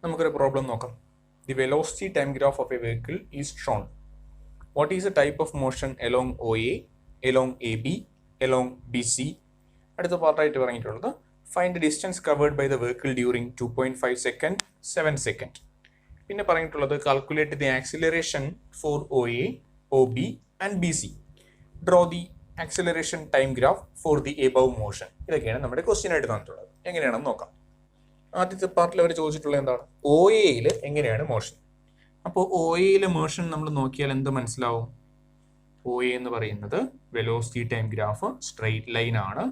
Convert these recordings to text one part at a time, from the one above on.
നമുക്കൊരു പ്രോബ്ലം നോക്കാം. The velocity time graph of a vehicle is shown. What is a type of motion along O A, along A B, along B C? അടുത്ത പാർട്ടായിട്ട് പറഞ്ഞിട്ടുള്ളത് find distance covered by the vehicle during 2.5 second, 7 second. പിന്നെ പറഞ്ഞിട്ടുള്ളത് calculate the acceleration for O A, O B and B C. Draw the acceleration time graph for the above motion. ഇതൊക്കെയാണ് നമ്മുടെ question ആയിട്ട് തന്നിട്ടുള്ളത്. എങ്ങനെയാണെന്ന് നോക്കാം. ആദ്യത്തെ പാർട്ടിൽ അവർ ചോദിച്ചിട്ടുള്ളത് എന്താണ്? ഒ എയിൽ എങ്ങനെയാണ് മോഷൻ. അപ്പോൾ ഒ എയിലെ മോഷൻ നമ്മൾ നോക്കിയാൽ എന്ത് മനസ്സിലാവും? ഒ എ എന്ന് പറയുന്നത് velocity time graph straight line ആണ്,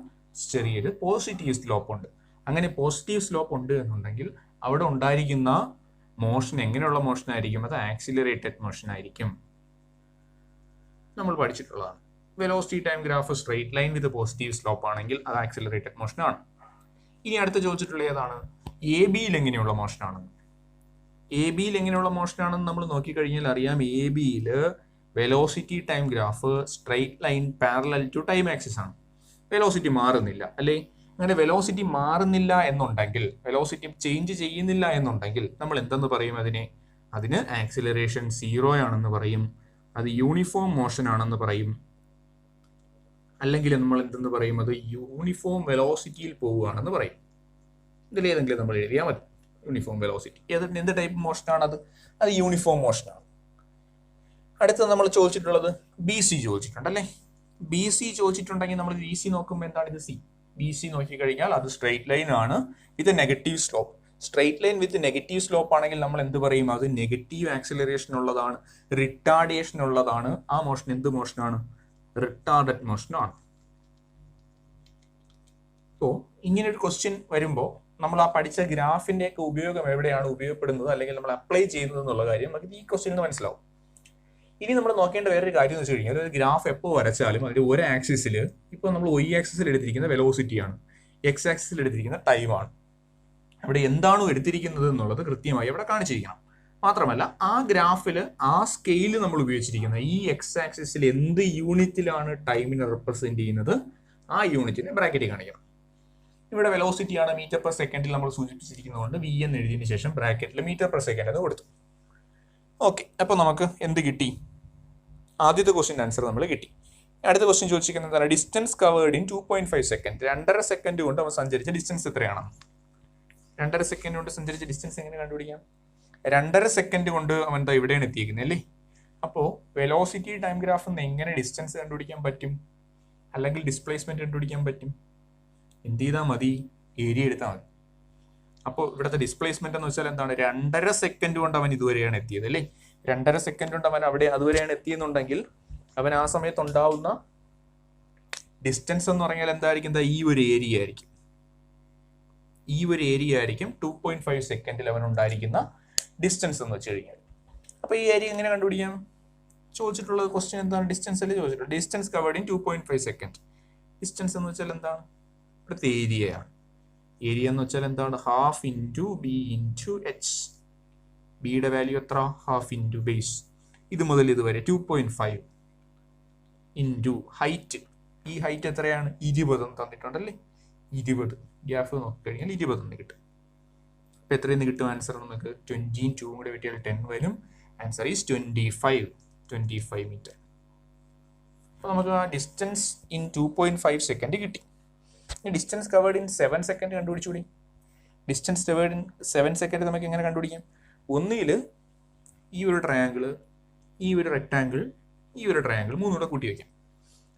ചെറിയൊരു പോസിറ്റീവ് സ്ലോപ്പ് ഉണ്ട്. അങ്ങനെ പോസിറ്റീവ് സ്ലോപ്പ് ഉണ്ട് എന്നുണ്ടെങ്കിൽ അവിടെ ഉണ്ടായിരിക്കുന്ന മോഷൻ എങ്ങനെയുള്ള മോഷൻ ആയിരിക്കും? അത് ആക്സിലറേറ്റഡ് മോഷൻ ആയിരിക്കും. നമ്മൾ പഠിച്ചിട്ടുള്ളതാണ്. Velocity time graph straight line with positive slope ആണെങ്കിൽ അത് ആക്സിലറേറ്റഡ് മോഷൻ ആണ്. ഇനി അടുത്ത് ചോദിച്ചിട്ടുള്ള ഏതാണ്? എ ബിയിൽ എങ്ങനെയുള്ള മോഷൻ ആണെന്ന്. എ ബിയിൽ എങ്ങനെയുള്ള മോഷൻ ആണെന്ന് നമ്മൾ നോക്കിക്കഴിഞ്ഞാൽ അറിയാം. എ ബിയിൽ velocity time graph straight line parallel to time axis ആണ്. വെലോസിറ്റി മാറുന്നില്ല അല്ലേ? അങ്ങനെ വെലോസിറ്റി മാറുന്നില്ല എന്നുണ്ടെങ്കിൽ, വെലോസിറ്റി ചേഞ്ച് ചെയ്യുന്നില്ല എന്നുണ്ടെങ്കിൽ നമ്മൾ എന്തെന്ന് പറയും അതിന് ആക്സിലറേഷൻ 0 ആണെന്ന് പറയും. അത് യൂണിഫോം മോഷൻ ആണെന്ന് പറയും. അല്ലെങ്കിൽ നമ്മൾ എന്തെന്ന് പറയും? അത് യൂണിഫോം വെലോസിറ്റിയിൽ പോവുകയാണെന്ന് പറയും. ഇതിലേതെങ്കിലും നമ്മൾ എഴുതിയാൽ മതി. യൂണിഫോം വെലോസിറ്റി എന്ത് ടൈപ്പ് മോഷനാണ്? അത് യൂണിഫോം മോഷനാണ്. അടുത്ത നമ്മൾ ചോദിച്ചിട്ടുള്ളത് ബി സി ചോദിച്ചിട്ടുണ്ടല്ലേ. ബി സി ചോദിച്ചിട്ടുണ്ടെങ്കിൽ നമ്മൾ ബി സി നോക്കുമ്പോൾ എന്താണ്? ഇത് സി. ബി സി നോക്കിക്കഴിഞ്ഞാൽ അത് സ്ട്രെയിറ്റ് ലൈൻ ആണ് വിത്ത് നെഗറ്റീവ് സ്ലോപ്പ്. സ്ട്രെയിറ്റ് ലൈൻ വിത്ത് നെഗറ്റീവ് സ്ലോപ്പ് ആണെങ്കിൽ നമ്മൾ എന്ത് പറയും? അത് നെഗറ്റീവ് ആക്സിലറേഷൻ ഉള്ളതാണ്, റിട്ടാർഡേഷൻ ഉള്ളതാണ്. ആ മോഷൻ എന്ത് മോഷനാണ്? റിട്ടാർഡഡ് മോഷനാണ്. അപ്പോൾ ഇങ്ങനെ ഒരു ക്വസ്റ്റ്യൻ വരുമ്പോൾ നമ്മൾ ആ പഠിച്ച ഗ്രാഫിന്റെ ഒക്കെ ഉപയോഗം എവിടെയാണ് ഉപയോഗപ്പെടുന്നത്, അല്ലെങ്കിൽ നമ്മൾ അപ്ലൈ ചെയ്യുന്നത് എന്നുള്ള കാര്യം നമുക്ക് ഈ ക്വസ്റ്റ്യനിൽ നിന്ന് മനസ്സിലാവും. ഇനി നമ്മൾ നോക്കേണ്ട വേറൊരു കാര്യം എന്ന് വെച്ച് കഴിഞ്ഞാൽ, ഒരു ഗ്രാഫ് എപ്പോൾ വരച്ചാലും അതിൽ ഒരു ആക്സിസിൽ, ഇപ്പോൾ നമ്മൾ Y ആക്സിസിൽ എടുത്തിരിക്കുന്ന വെലോസിറ്റിയാണ്, X ആക്സിസിൽ എടുത്തിരിക്കുന്ന ടൈമാണ്. അവിടെ എന്താണോ എടുത്തിരിക്കുന്നത് എന്നുള്ളത് കൃത്യമായി അവിടെ കാണിച്ചിരിക്കണം. മാത്രമല്ല ആ ഗ്രാഫിൽ ആ സ്കെയിൽ നമ്മൾ ഉപയോഗിച്ചിരിക്കുന്നത് ഈ X ആക്സിസിൽ എന്ത് യൂണിറ്റിലാണ് ടൈമിനെ റെപ്രസെന്റ് ചെയ്യുന്നത്, ആ യൂണിറ്റിനെ ബ്രാക്കറ്റിൽ കാണിക്കണം. ഇവിടെ വെലോസിറ്റി ആണ് മീറ്റർ പെർ സെക്കൻഡിൽ നമ്മൾ സൂചിപ്പിച്ചിരിക്കുന്നതുകൊണ്ട് വി എന്ന് എഴുതിയതിനു ശേഷം ബ്രാക്കറ്റിൽ മീറ്റർ പെർ സെക്കൻഡ് എന്ന് കൊടുത്തു. ഓക്കെ, അപ്പോൾ നമുക്ക് എന്ത് കിട്ടി? ആദ്യത്തെ ക്വസ്റ്റ്യൻ ആൻസർ നമ്മൾ കിട്ടി. അടുത്ത ക്വസ്റ്റ്യൻ ചോദിച്ചിരിക്കുന്നത് distance covered in 2.5 second. 2.5 second കൊണ്ട് അവൻ സഞ്ചരിച്ച ഡിസ്റ്റൻസ് എത്രയാണ്? 2.5 സെക്കൻഡ് കൊണ്ട് സഞ്ചരിച്ച ഡിസ്റ്റൻസ് എങ്ങനെ കണ്ടുപിടിക്കാം? 2.5 സെക്കൻഡ് കൊണ്ട് അവൻ ഇവിടെയാണ് എത്തിയിരിക്കുന്നത് അല്ലേ? അപ്പോൾ വെലോസിറ്റി ടൈം ഗ്രാഫിൽ നിന്ന് എങ്ങനെ ഡിസ്റ്റൻസ് കണ്ടുപിടിക്കാൻ പറ്റും, അല്ലെങ്കിൽ ഡിസ്പ്ലേസ്മെന്റ് കണ്ടുപിടിക്കാൻ പറ്റും? എന്ത് ചെയ്താൽ മതി? ഏരിയ എടുത്താൽ മതി. അപ്പോൾ ഇവിടുത്തെ ഡിസ്പ്ലേസ്മെന്റ് എന്ന് വെച്ചാൽ എന്താണ്? 2.5 സെക്കൻഡ് കൊണ്ട് അവൻ ഇതുവരെയാണ് എത്തിയത് അല്ലേ? 2.5 സെക്കൻഡ് കൊണ്ട് അവൻ അതുവരെയാണ് എത്തിയെന്നുണ്ടെങ്കിൽ അവൻ ആ സമയത്ത് ഉണ്ടാവുന്ന ഡിസ്റ്റൻസ് എന്ന് പറഞ്ഞാൽ എന്തായിരിക്കും? ഈ ഒരു ഏരിയ ആയിരിക്കും. ഈ ഒരു ഏരിയ ആയിരിക്കും 2.5 സെക്കൻഡിൽ അവൻ ഉണ്ടായിരിക്കുന്ന ഡിസ്റ്റൻസ് എന്ന് വെച്ച് കഴിഞ്ഞാൽ. അപ്പോൾ ഈ ഏരിയ എങ്ങനെ കണ്ടുപിടിക്കാം? ചോദിച്ചിട്ടുള്ള ക്വസ്റ്റ്യൻ എന്താണ്? ഡിസ്റ്റൻസ് അല്ലേ ചോദിച്ചിട്ടുള്ളത്. Distance covered in 2.5 second. Distance എന്ന് വെച്ചാൽ എന്താണ്? ഇവിടുത്തെ ഏരിയയാണ്. ഏരിയ എന്ന് വെച്ചാൽ എന്താണ്? Half into B into H. ബിയുടെ വാല്യൂ എത്ര? Half into base. ഇത് മുതൽ ഇതുവരെ 2.5 ഇൻറ്റു ഹൈറ്റ്. ഈ ഹൈറ്റ് എത്രയാണ്? 20 തന്നിട്ടുണ്ടല്ലേ. 20 ഗ്യാഫ് നോക്കിക്കഴിഞ്ഞാൽ 20 കിട്ടും. അപ്പോൾ എത്രയെന്ന് കിട്ടും ആൻസർ? നമുക്ക് 20 2 കൂടെ കിട്ടിയാൽ 10 വരും. Answer is 25 metre. അപ്പോൾ നമുക്ക് ആ ഡിസ്റ്റൻസ് ഇൻ 2.5 സെക്കൻഡ് കിട്ടി. ഡിസ്റ്റൻസ് കവേർഡ് ഇൻ 7 സെക്കൻഡ് കണ്ടുപിടിച്ചുകൂടി. ഡിസ്റ്റൻസ് കവേർഡ് ഇൻ 7 സെക്കൻഡ് നമുക്ക് എങ്ങനെ കണ്ടുപിടിക്കാം? ഒന്നിൽ ഈ ഒരു ട്രയാങ്കിൾ, ഈ ഒരു റെക്ടാങ്കിൾ, ഈ ഒരു ട്രയാങ്കിൾ മൂന്നുകൂടെ കൂട്ടി വയ്ക്കാം.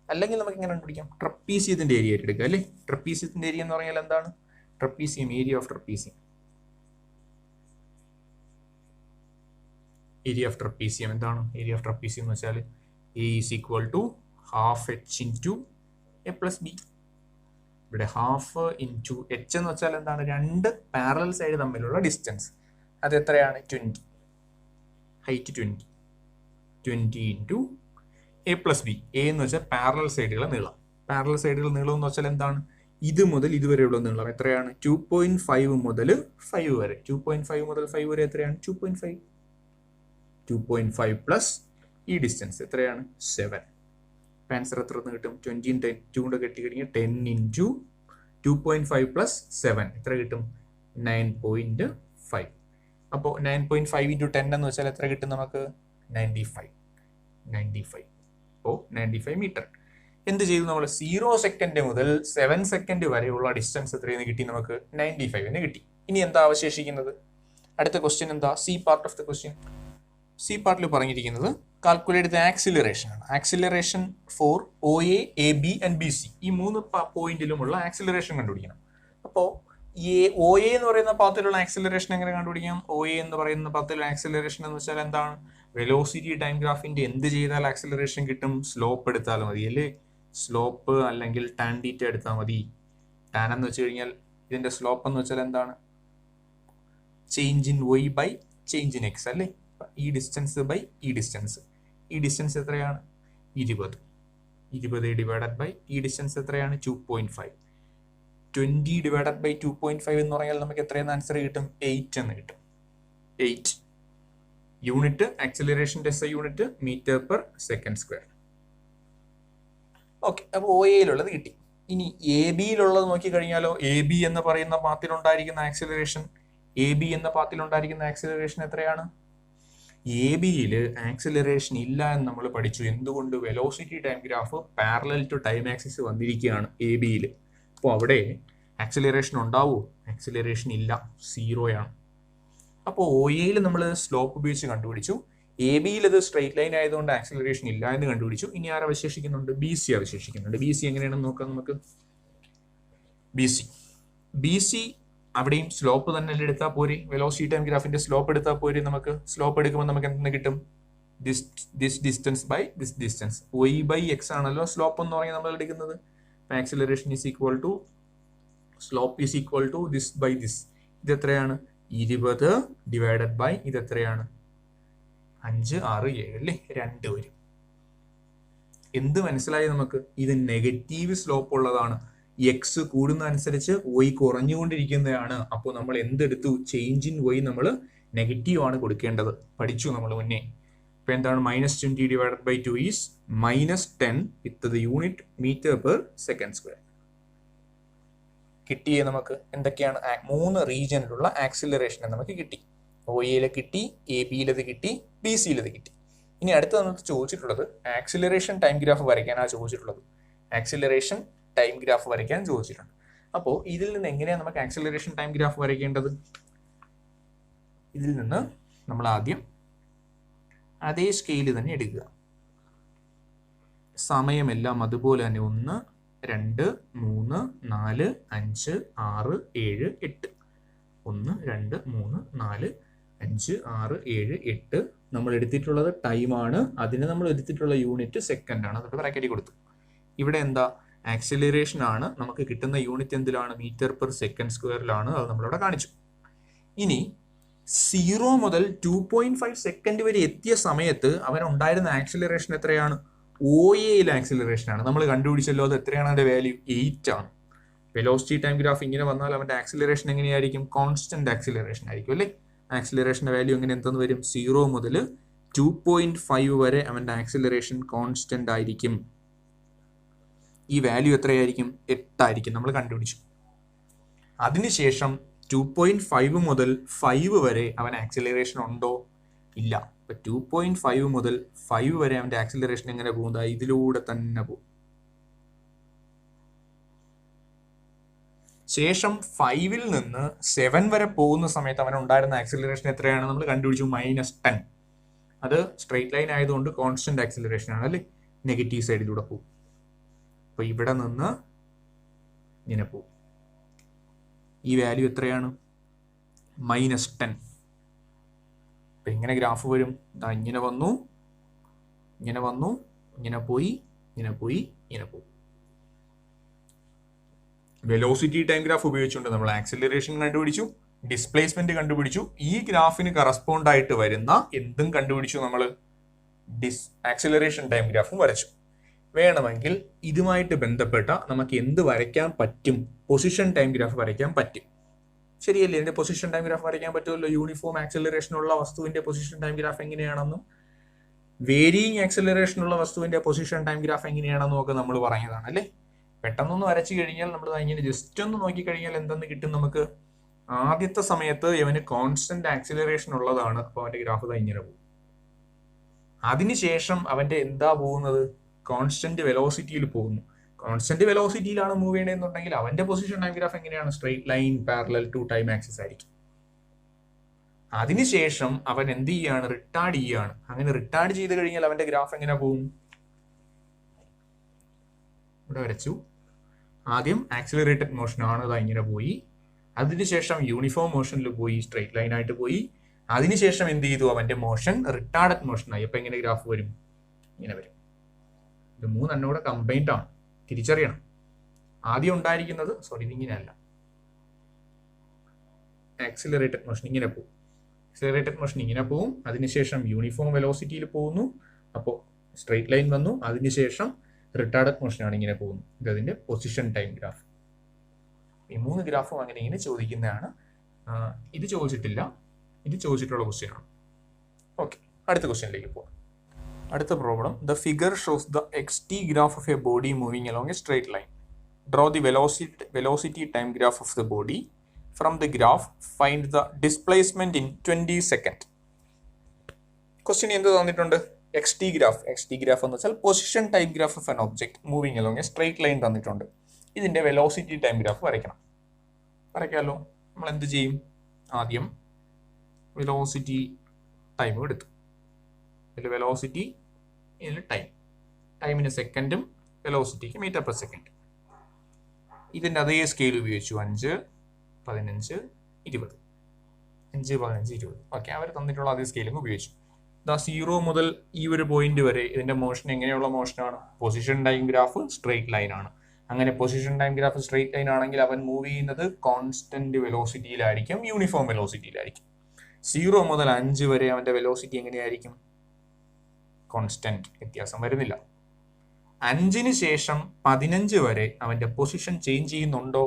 അല്ലെങ്കിൽ നമുക്ക് എങ്ങനെ കണ്ടുപിടിക്കാം? ട്രപ്പീസിയത്തിന്റെ ഏരിയ ആയിട്ട് എടുക്കുക അല്ലേ? ട്രപ്പീസിയത്തിന്റെ ഏരിയ എന്ന് പറഞ്ഞാൽ എന്താണ്? Trapezium, area of trapezium. Area of trapezium എന്താണ്? ഏരിയ ഓഫ് ട്രപ്പീസിയം എന്ന് വെച്ചാൽ A is equal to half H into A plus B. ഇവിടെ ഹാഫ് ഇൻറ്റു എച്ച് എന്ന് വെച്ചാൽ എന്താണ്? രണ്ട് പാരലൽ സൈഡ് തമ്മിലുള്ള ഡിസ്റ്റൻസ്. അത് എത്രയാണ്? 20. Height 20 into A plus B. A എന്ന് വെച്ചാൽ പാരലൽ സൈഡുകളെ നീളം. പാരലൽ സൈഡുകൾ നീളം എന്ന് വെച്ചാൽ എന്താണ്? ഇത് മുതൽ ഇതുവരെയുള്ള നീളം എത്രയാണ്? 2.5 മുതൽ 5 വരെ. 2.5 മുതൽ 5 വരെ എത്രയാണ്? 2.5. 2.5 പ്ലസ് ഈ ഡിസ്റ്റൻസ് എത്രയാണ്? 7. ആൻസർ എത്ര കിട്ടും? 20 10 2 കൊണ്ട് കെട്ടി കഴിഞ്ഞാൽ 10 ഇൻറ്റു 2.5 പ്ലസ് 7 എത്ര കിട്ടും? 9.5. അപ്പോൾ 9.5 ഇൻറ്റു 10 എന്ന് വെച്ചാൽ എത്ര കിട്ടും നമുക്ക്? 95. അപ്പോൾ 95 മീറ്റർ. എന്ത് ചെയ്തു നമ്മൾ? 0 സെക്കൻഡ് മുതൽ 7 സെക്കൻഡ് വരെയുള്ള ഡിസ്റ്റൻസ് എത്രയെന്ന് കിട്ടി? നമുക്ക് 95 എന്ന് കിട്ടി. ഇനി എന്താ അവശേഷിക്കുന്നത്? അടുത്ത ക്വസ്റ്റ്യൻ എന്താ? C part of the question. C പാർട്ടിൽ പറഞ്ഞിരിക്കുന്നത് കാൽക്കുലേറ്റ് ദ ആക്സിലറേഷൻ ആണ്. Acceleration for OA, AB and BC, ഈ 3 പോയിന്റിലുമുള്ള ആക്സിലറേഷൻ കണ്ടുപിടിക്കണം. അപ്പോൾ OA എന്ന് പറയുന്ന പാത്തിലുള്ള ആക്സിലറേഷൻ എങ്ങനെ കണ്ടുപിടിക്കാം? OA എന്ന് പറയുന്ന പാത്തിലുള്ള ആക്സിലറേഷൻ എന്ന് വെച്ചാൽ എന്താണ്? വെലോസിറ്റി ടൈം ഗ്രാഫിന്റെ എന്ത് ചെയ്താൽ ആക്സിലറേഷൻ കിട്ടും? സ്ലോപ്പ് എടുത്താൽ മതി അല്ലേ? സ്ലോപ്പ് അല്ലെങ്കിൽ ടാൻ തീറ്റ എടുത്താൽ മതി. ടാൻ എന്ന് വെച്ച് കഴിഞ്ഞാൽ ഇതിന്റെ സ്ലോപ്പ് എന്ന് വെച്ചാൽ എന്താണ്? Change in Y by change in X അല്ലേ? ഈ ഡിസ്റ്റൻസ് ബൈ ഈ ഡിസ്റ്റൻസ്. ഈ ഡിസ്റ്റൻസ് എത്രയാണ്? 20 ഡിവൈഡഡ് ബൈ ഈ ഡിസ്റ്റൻസ് എത്രയാണ്? 2.5. 20 ഡിവൈഡഡ് ബൈ 2.5 എന്ന് പറഞ്ഞാൽ നമുക്ക് എത്രയെന്ന് ആൻസർ കിട്ടും? 8 എന്ന് കിട്ടും. 8 യൂണിറ്റ് ആക്സിലറേഷൻ്റെ SI unit metre per second square. Okay, അപ്പോൾ OAയിലുള്ളത് കിട്ടി. ഇനി AB-യിലുള്ളത് നോക്കിക്കഴിഞ്ഞാലോ? AB എന്ന് പറയുന്ന പാത്തിലുണ്ടായിരിക്കുന്ന ആക്സിലറേഷൻ എത്രയാണ്? AB-യിൽ ആക്സിലറേഷൻ ഇല്ല എന്ന് നമ്മൾ പഠിച്ചു. എന്തുകൊണ്ട്? Velocity time graph parallel to time axis വന്നിരിക്കുകയാണ് AB-യിൽ. അപ്പോൾ അവിടെ ആക്സിലറേഷൻ ഉണ്ടാവുമോ? ആക്സിലറേഷൻ ഇല്ല, 0 ആണ്. അപ്പോൾ OAയിൽ നമ്മൾ സ്ലോപ്പ് ഉപയോഗിച്ച് കണ്ടുപിടിച്ചു. AB-യിൽ അത് സ്ട്രെയിറ്റ് ലൈൻ ആയതുകൊണ്ട് ആക്സിലറേഷൻ ഇല്ല എന്ന് കണ്ടുപിടിച്ചു. ഇനി ആര് അവശേഷിക്കുന്നുണ്ട്? BC അവശേഷിക്കുന്നുണ്ട്. BC എങ്ങനെയാണെന്ന് നോക്കാം നമുക്ക്. BC അവിടെയും സ്ലോപ്പ് തന്നെ എടുത്താൽ പോരെ? വെലോസിറ്റി ടൈം ഗ്രാഫിന്റെ സ്ലോപ്പ് എടുത്താൽ പോരെ? നമുക്ക് സ്ലോപ്പ് എടുക്കുമ്പോൾ നമുക്ക് എന്തെന്ന് കിട്ടും? This distance by this distance. Y by X ആണല്ലോ സ്ലോപ്പ് എന്ന് പറഞ്ഞാൽ നമ്മൾ എടുക്കുന്നത്. Acceleration is equal to slope is equal to this by this. ഇത് എത്രയാണ്? 20 ഡിവൈഡഡ് ബൈ ഇത് എത്രയാണ്? 5, 6, 7 അല്ലേ? 2 വരും. എന്ത് മനസ്സിലായി നമുക്ക്? ഇത് നെഗറ്റീവ് സ്ലോപ്പ് ഉള്ളതാണ്. X കൂടുന്ന അനുസരിച്ച് Y കുറഞ്ഞുകൊണ്ടിരിക്കുന്നതാണ്. അപ്പോൾ നമ്മൾ എന്തെടുത്തു? ചേഞ്ച് ഇൻ Y നമ്മൾ നെഗറ്റീവ് ആണ് കൊടുക്കേണ്ടത്. പഠിച്ചു നമ്മൾ മുന്നേ. ഇപ്പൊ എന്താണ്? -20 divided by 2 is -10 with the unit metre per second square. കിട്ടിയേ നമുക്ക് എന്തൊക്കെയാണ്? 3 റീജിയനിലുള്ള ആക്സിലറേഷൻ നമുക്ക് കിട്ടി. OAയിലെ കിട്ടി, AB-യിലത് കിട്ടി, BC-യിലത് കിട്ടി. ഇനി അടുത്ത നമുക്ക് ചോദിച്ചിട്ടുള്ളത് ആക്സിലറേഷൻ ടൈം ഗ്രാഫ് വരയ്ക്കാനാണ് ചോദിച്ചിട്ടുള്ളത്. ആക്സിലറേഷൻ ടൈം ഗ്രാഫ് വരയ്ക്കാൻ ചോദിച്ചിട്ടുണ്ട്. അപ്പോൾ ഇതിൽ നിന്ന് എങ്ങനെയാണ് നമുക്ക് ആക്സിലറേഷൻ ടൈം ഗ്രാഫ് വരയ്ക്കേണ്ടത്? ഇതിൽ നിന്ന് നമ്മൾ ആദ്യം അതേ സ്കെയിൽ തന്നെ എടുക്കുക. സമയമെല്ലാം അതുപോലെ തന്നെ 1, 2, 3, 4, 5, 6, 7, 8. 1, 2, 3, 4, 5, 6, 7, 8 നമ്മൾ എടുത്തിട്ടുള്ളത് ടൈമാണ്. അതിന് നമ്മൾ എടുത്തിട്ടുള്ള യൂണിറ്റ് സെക്കൻഡ് ആണ്. എന്നിട്ട് ബ്രാക്കറ്റിൽ കൊടുത്തു. ഇവിടെ എന്താ? ആക്സിലറേഷൻ ആണ്. നമുക്ക് കിട്ടുന്ന യൂണിറ്റ് എന്തിലാണ്? മീറ്റർ പെർ സെക്കൻഡ് സ്ക്വയറിലാണ്. അത് നമ്മളിവിടെ കാണിച്ചു. ഇനി 0 മുതൽ 2.5 സെക്കൻഡ് വരെ എത്തിയ സമയത്ത് അവനുണ്ടായിരുന്ന ആക്സിലറേഷൻ എത്രയാണ്? OAയിലെ ആക്സിലറേഷൻ ആണ്. നമ്മൾ കണ്ടുപിടിച്ചല്ലോ. അത് എത്രയാണ്? അതിന്റെ വാല്യൂ 8 ആണ്. വെലോസിറ്റി ടൈം ഗ്രാഫ് ഇങ്ങനെ വന്നാൽ അവന്റെ ആക്സിലറേഷൻ എങ്ങനെയായിരിക്കും? കോൺസ്റ്റന്റ് ആക്സിലറേഷൻ ആയിരിക്കും അല്ലേ? ആക്സിലറേഷന്റെ വാല്യൂ എങ്ങനെ എന്തെന്ന് വരും? 0 മുതൽ 2.5 വരെ അവന്റെ ആക്സിലറേഷൻ കോൺസ്റ്റന്റ് ആയിരിക്കും. ഈ വാല്യൂ എത്രയായിരിക്കും? 8 ആയിരിക്കും. നമ്മൾ കണ്ടുപിടിച്ചു. അതിനുശേഷം 2.5 മുതൽ 5 വരെ അവൻ ആക്സിലറേഷൻ ഉണ്ടോ? ഇല്ല. ഇപ്പൊ 2.5 മുതൽ 5 വരെ അവന്റെ ആക്സിലറേഷൻ എങ്ങനെ പോകുന്നത്? ഇതിലൂടെ തന്നെ പോകും. ശേഷം 5-ൽ നിന്ന് 7 വരെ പോകുന്ന സമയത്ത് അവനുണ്ടായിരുന്ന ആക്സിലറേഷൻ എത്രയാണ്? നമ്മൾ കണ്ടുപിടിച്ചു. -10. അത് സ്ട്രെയിറ്റ് ലൈൻ ആയതുകൊണ്ട് കോൺസ്റ്റന്റ് ആക്സിലറേഷൻ ആണ് അല്ലേ? നെഗറ്റീവ് സൈഡിലൂടെ പോകും. അപ്പൊ ഇവിടെ നിന്ന് ഇങ്ങനെ പോകും. ഈ വാല്യൂ എത്രയാണ്? -10. അപ്പൊ എങ്ങനെ ഗ്രാഫ് വരും? ഇങ്ങനെ വന്നു, ഇങ്ങനെ വന്നു, ഇങ്ങനെ പോയി, ഇങ്ങനെ പോയി, ഇങ്ങനെ പോകും. വെലോസിറ്റി ടൈം ഗ്രാഫ് ഉപയോഗിച്ചുകൊണ്ട് നമ്മൾ ആക്സിലറേഷൻ കണ്ടുപിടിച്ചു, ഡിസ്പ്ലേസ്മെന്റ് കണ്ടുപിടിച്ചു. ഈ ഗ്രാഫിന് കറസ്പോണ്ട് ആയിട്ട് വരുന്ന എന്തും കണ്ടുപിടിച്ചു. നമ്മൾ ആക്സിലറേഷൻ ടൈം ഗ്രാഫും വരച്ചു. വേണമെങ്കിൽ ഇതുമായിട്ട് ബന്ധപ്പെട്ട നമുക്ക് എന്ത് വരയ്ക്കാൻ പറ്റും? പൊസിഷൻ ടൈം ഗ്രാഫ് വരയ്ക്കാൻ പറ്റും. ശരിയല്ലേ? ഇതിന്റെ പൊസിഷൻ ടൈം ഗ്രാഫ് വരയ്ക്കാൻ പറ്റുമല്ലോ. യൂണിഫോം ആക്സിലറേഷൻ ഉള്ള വസ്തുവിന്റെ പൊസിഷൻ ടൈം ഗ്രാഫ് എങ്ങനെയാണെന്നും വേരിയിങ് ആക്സിലറേഷൻ ഉള്ള വസ്തുവിന്റെ പൊസിഷൻ ടൈം ഗ്രാഫ് എങ്ങനെയാണെന്നും ഒക്കെ നമ്മൾ പറഞ്ഞതാണ് അല്ലേ? പെട്ടെന്നൊന്ന് വരച്ചു കഴിഞ്ഞാൽ നമ്മൾ ഇങ്ങനെ ജസ്റ്റ് ഒന്ന് നോക്കിക്കഴിഞ്ഞാൽ എന്തെന്ന് കിട്ടും? നമുക്ക് ആദ്യത്തെ സമയത്ത് ഇവന് കോൺസ്റ്റന്റ് ആക്സിലറേഷൻ ഉള്ളതാണ്. അപ്പോൾ അവന്റെ ഗ്രാഫ് ഇങ്ങനെ പോകും. അതിനുശേഷം അവന്റെ എന്താ പോകുന്നത്? കോൺസ്റ്റന്റ് വെലോസിറ്റിയിൽ പോകുന്നു. കോൺസ്റ്റന്റ് വെലോസിറ്റിയിലാണ് മൂവ് ചെയ്യണമെന്നുണ്ടെങ്കിൽ അവന്റെ പൊസിഷൻ ടൈം ഗ്രാഫ് എങ്ങനെയാണ്? Straight line parallel to time axis ആയിരിക്കും. അതിനുശേഷം അവൻ എന്ത് ചെയ്യാണ്? റിട്ടാർഡ് ചെയ്യാണ്. അങ്ങനെ റിട്ടാർഡ് ചെയ്ത് കഴിഞ്ഞാൽ അവന്റെ ഗ്രാഫ് എങ്ങനെ പോകും? ഇവിടെ വരച്ചു. ആദ്യം ആക്സിലറേറ്റഡ് മോഷൻ ആണ്, അത് ഇങ്ങനെ പോയി. അതിനുശേഷം യൂണിഫോം മോഷനിൽ പോയി, സ്ട്രെയിറ്റ് ലൈൻ ആയിട്ട് പോയി. അതിനുശേഷം എന്ത് ചെയ്തു? അവന്റെ മോഷൻ റിട്ടാർഡഡ് മോഷനായി. അപ്പൊ എങ്ങനെ ഗ്രാഫ് വരും? ഇങ്ങനെ വരും. ഇത് മൂന്നെണ്ണം കൂടെ കമ്പൈൻഡ് ആണ്, തിരിച്ചറിയണം. ആദ്യം ഉണ്ടായിരിക്കുന്നത് ഇതിങ്ങനെയല്ല, ആക്സിലറേറ്റഡ് മോഷൻ ഇങ്ങനെ പോകും. ആക്സിലറേറ്റഡ് മോഷൻ ഇങ്ങനെ പോകും. അതിനുശേഷം യൂണിഫോം വെലോസിറ്റിയിൽ പോകുന്നു. അപ്പോൾ സ്ട്രെയിറ്റ് ലൈൻ വന്നു. അതിനുശേഷം റിട്ടാർഡഡ് മോഷനാണ് ഇങ്ങനെ പോകുന്നു. ഇത് അതിന്റെ പൊസിഷൻ ടൈം ഗ്രാഫ്. ഈ 3 ഗ്രാഫും അങ്ങനെ ഇങ്ങനെ ചോദിക്കുന്നതാണ്. ഇത് ചോദിച്ചിട്ടില്ല, ഇത് ചോദിച്ചിട്ടുള്ള ക്വസ്റ്റ്യൻ ആണ്. ഓക്കെ, അടുത്ത ക്വസ്റ്റ്യനിലേക്ക് പോകാം. അടുത്ത problem. The figure shows the X-T graph of A body moving along A straight line. Draw the velocity time graph of the body. From the graph, find the displacement in 20 seconds. Question എന്ത് തന്നിട്ടുണ്ട്? X-T graph. X-T graph എന്ന് വെച്ചാൽ position time graph of N object moving along A straight line തന്നിട്ടുണ്ട്. ഇതിന്റെ velocity time graph വരയ്ക്കണം. വരയ്ക്കാമല്ലോ. നമ്മൾ എന്ത് ചെയ്യും? ആദ്യം വെലോസിറ്റി ടൈം എടുത്തു. ഇതിൽ വെലോസിറ്റി, ഇതിൽ ടൈം. ടൈമിന് സെക്കൻഡും വെലോസിറ്റിക്ക് മീറ്റർ പെർ സെക്കൻഡ്. ഇതിന്റെ അതേ സ്കെയിൽ ഉപയോഗിച്ചു. 5, 15, 20. 5, 15, 20. ഓക്കെ, അവർ തന്നിട്ടുള്ള അതേ സ്കെയിലിംഗ് ഉപയോഗിച്ചു. 0 മുതൽ ഈ ഒരു പോയിന്റ് വരെ ഇതിന്റെ മോഷൻ എങ്ങനെയുള്ള മോഷനാണ്? Position time graph straight line ആണ്. അങ്ങനെ position time graph straight line ആണെങ്കിൽ അവൻ മൂവ് ചെയ്യുന്നത് കോൺസ്റ്റന്റ് വെലോസിറ്റിയിലായിരിക്കും, യൂണിഫോം വെലോസിറ്റിയിലായിരിക്കും. 0 മുതൽ 5 വരെ അവന്റെ വെലോസിറ്റി എങ്ങനെയായിരിക്കും? കോൺസ്റ്റന്റ്, വ്യത്യാസം വരുന്നില്ല. 5-ന് ശേഷം 15 വരെ അവന്റെ പൊസിഷൻ ചേഞ്ച് ചെയ്യുന്നുണ്ടോ?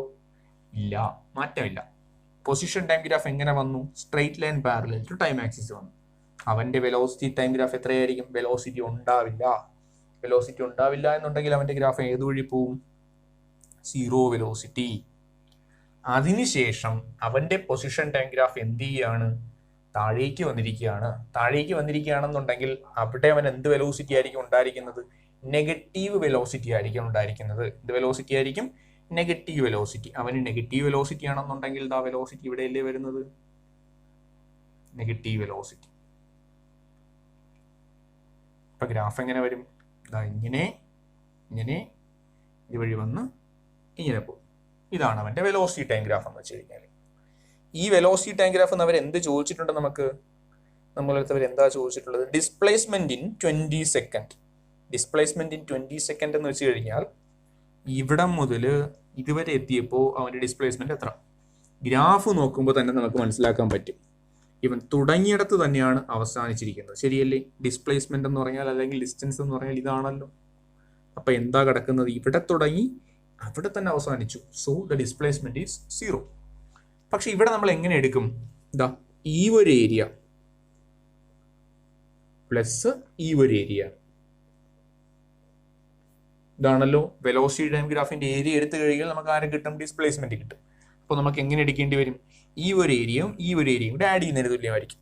ഇല്ല, മാറ്റമില്ല. പൊസിഷൻ ടൈം ഗ്രാഫ് എങ്ങനെ വന്നു? Straight line parallel to time axis വന്നു. അവന്റെ വെലോസിറ്റി ടൈം ഗ്രാഫ് എത്രയായിരിക്കും? വെലോസിറ്റി ഉണ്ടാവില്ല. വെലോസിറ്റി ഉണ്ടാവില്ല എന്നുണ്ടെങ്കിൽ അവന്റെ ഗ്രാഫ് ഏത് വഴി പോവും? 0 വെലോസിറ്റി. അതിനുശേഷം അവന്റെ പൊസിഷൻ ടൈം ഗ്രാഫ് എന്ത് ചെയ്യാണ്? താഴേക്ക് വന്നിരിക്കുകയാണ്. താഴേക്ക് വന്നിരിക്കുകയാണെന്നുണ്ടെങ്കിൽ അവിടെ അവൻ എന്ത് വെലോസിറ്റി ആയിരിക്കും ഉണ്ടായിരിക്കുന്നത്? നെഗറ്റീവ് വെലോസിറ്റി ആയിരിക്കും ഉണ്ടായിരിക്കുന്നത്. എന്ത് വെലോസിറ്റി ആയിരിക്കും? Negative velocity. അവന് നെഗറ്റീവ് വെലോസിറ്റി ആണെന്നുണ്ടെങ്കിൽ ആ വെലോസിറ്റി ഇവിടെയല്ലേ വരുന്നത്? Negative velocity. അപ്പൊ ഗ്രാഫ് എങ്ങനെ വരും? ഇങ്ങനെ ഇങ്ങനെ ഇതുവഴി വന്ന് ഇങ്ങനെ പോകും. ഇതാണ് അവന്റെ വെലോസിറ്റി ടൈം ഗ്രാഫ് എന്ന് വെച്ച് കഴിഞ്ഞാൽ. ഈ വെലോസിറ്റി ടൈം ഗ്രാഫ് അവർ എന്ത് ചോദിച്ചിട്ടുണ്ട്? നമ്മളടുത്ത് അവർ എന്താ ചോദിച്ചിട്ടുള്ളത്? Displacement in 20 second. Displacement in 20 second എന്ന് വെച്ച് കഴിഞ്ഞാൽ ഇവിടെ മുതൽ ഇതുവരെ എത്തിയപ്പോൾ അവന്റെ ഡിസ്പ്ലേസ്മെന്റ് എത്ര? ഗ്രാഫ് നോക്കുമ്പോൾ തന്നെ നമുക്ക് മനസ്സിലാക്കാൻ പറ്റും. ഇവൻ തുടങ്ങിയിടത്ത് തന്നെയാണ് അവസാനിച്ചിരിക്കുന്നത്. ശരിയല്ലേ? ഡിസ്പ്ലേസ്മെന്റ് എന്ന് പറഞ്ഞാൽ, അല്ലെങ്കിൽ ഡിസ്റ്റൻസ് എന്ന് പറഞ്ഞാൽ ഇതാണല്ലോ. അപ്പൊ എന്താ കിടക്കുന്നത്? ഇവിടെ തുടങ്ങി അവിടെ തന്നെ അവസാനിച്ചു. So the displacement is 0. പക്ഷെ ഇവിടെ നമ്മൾ എങ്ങനെ എടുക്കും? ഈ ഒരു ഏരിയ പ്ലസ് ഈ ഒരു ഏരിയ. ഇതാണല്ലോ വെലോസിറ്റി ടൈം ഗ്രാഫിന്റെ ഏരിയ എടുത്തു കഴിഞ്ഞാൽ നമുക്ക് ആരെ കിട്ടും? ഡിസ്പ്ലേസ്മെന്റ് കിട്ടും. അപ്പോൾ നമുക്ക് എങ്ങനെ എടുക്കേണ്ടി വരും? ഈ ഒരു ഏരിയയും ഈ ഒരു ഏരിയയും കൂടെ ആഡ് ചെയ്യുന്നതിന് തുല്യമായിരിക്കും.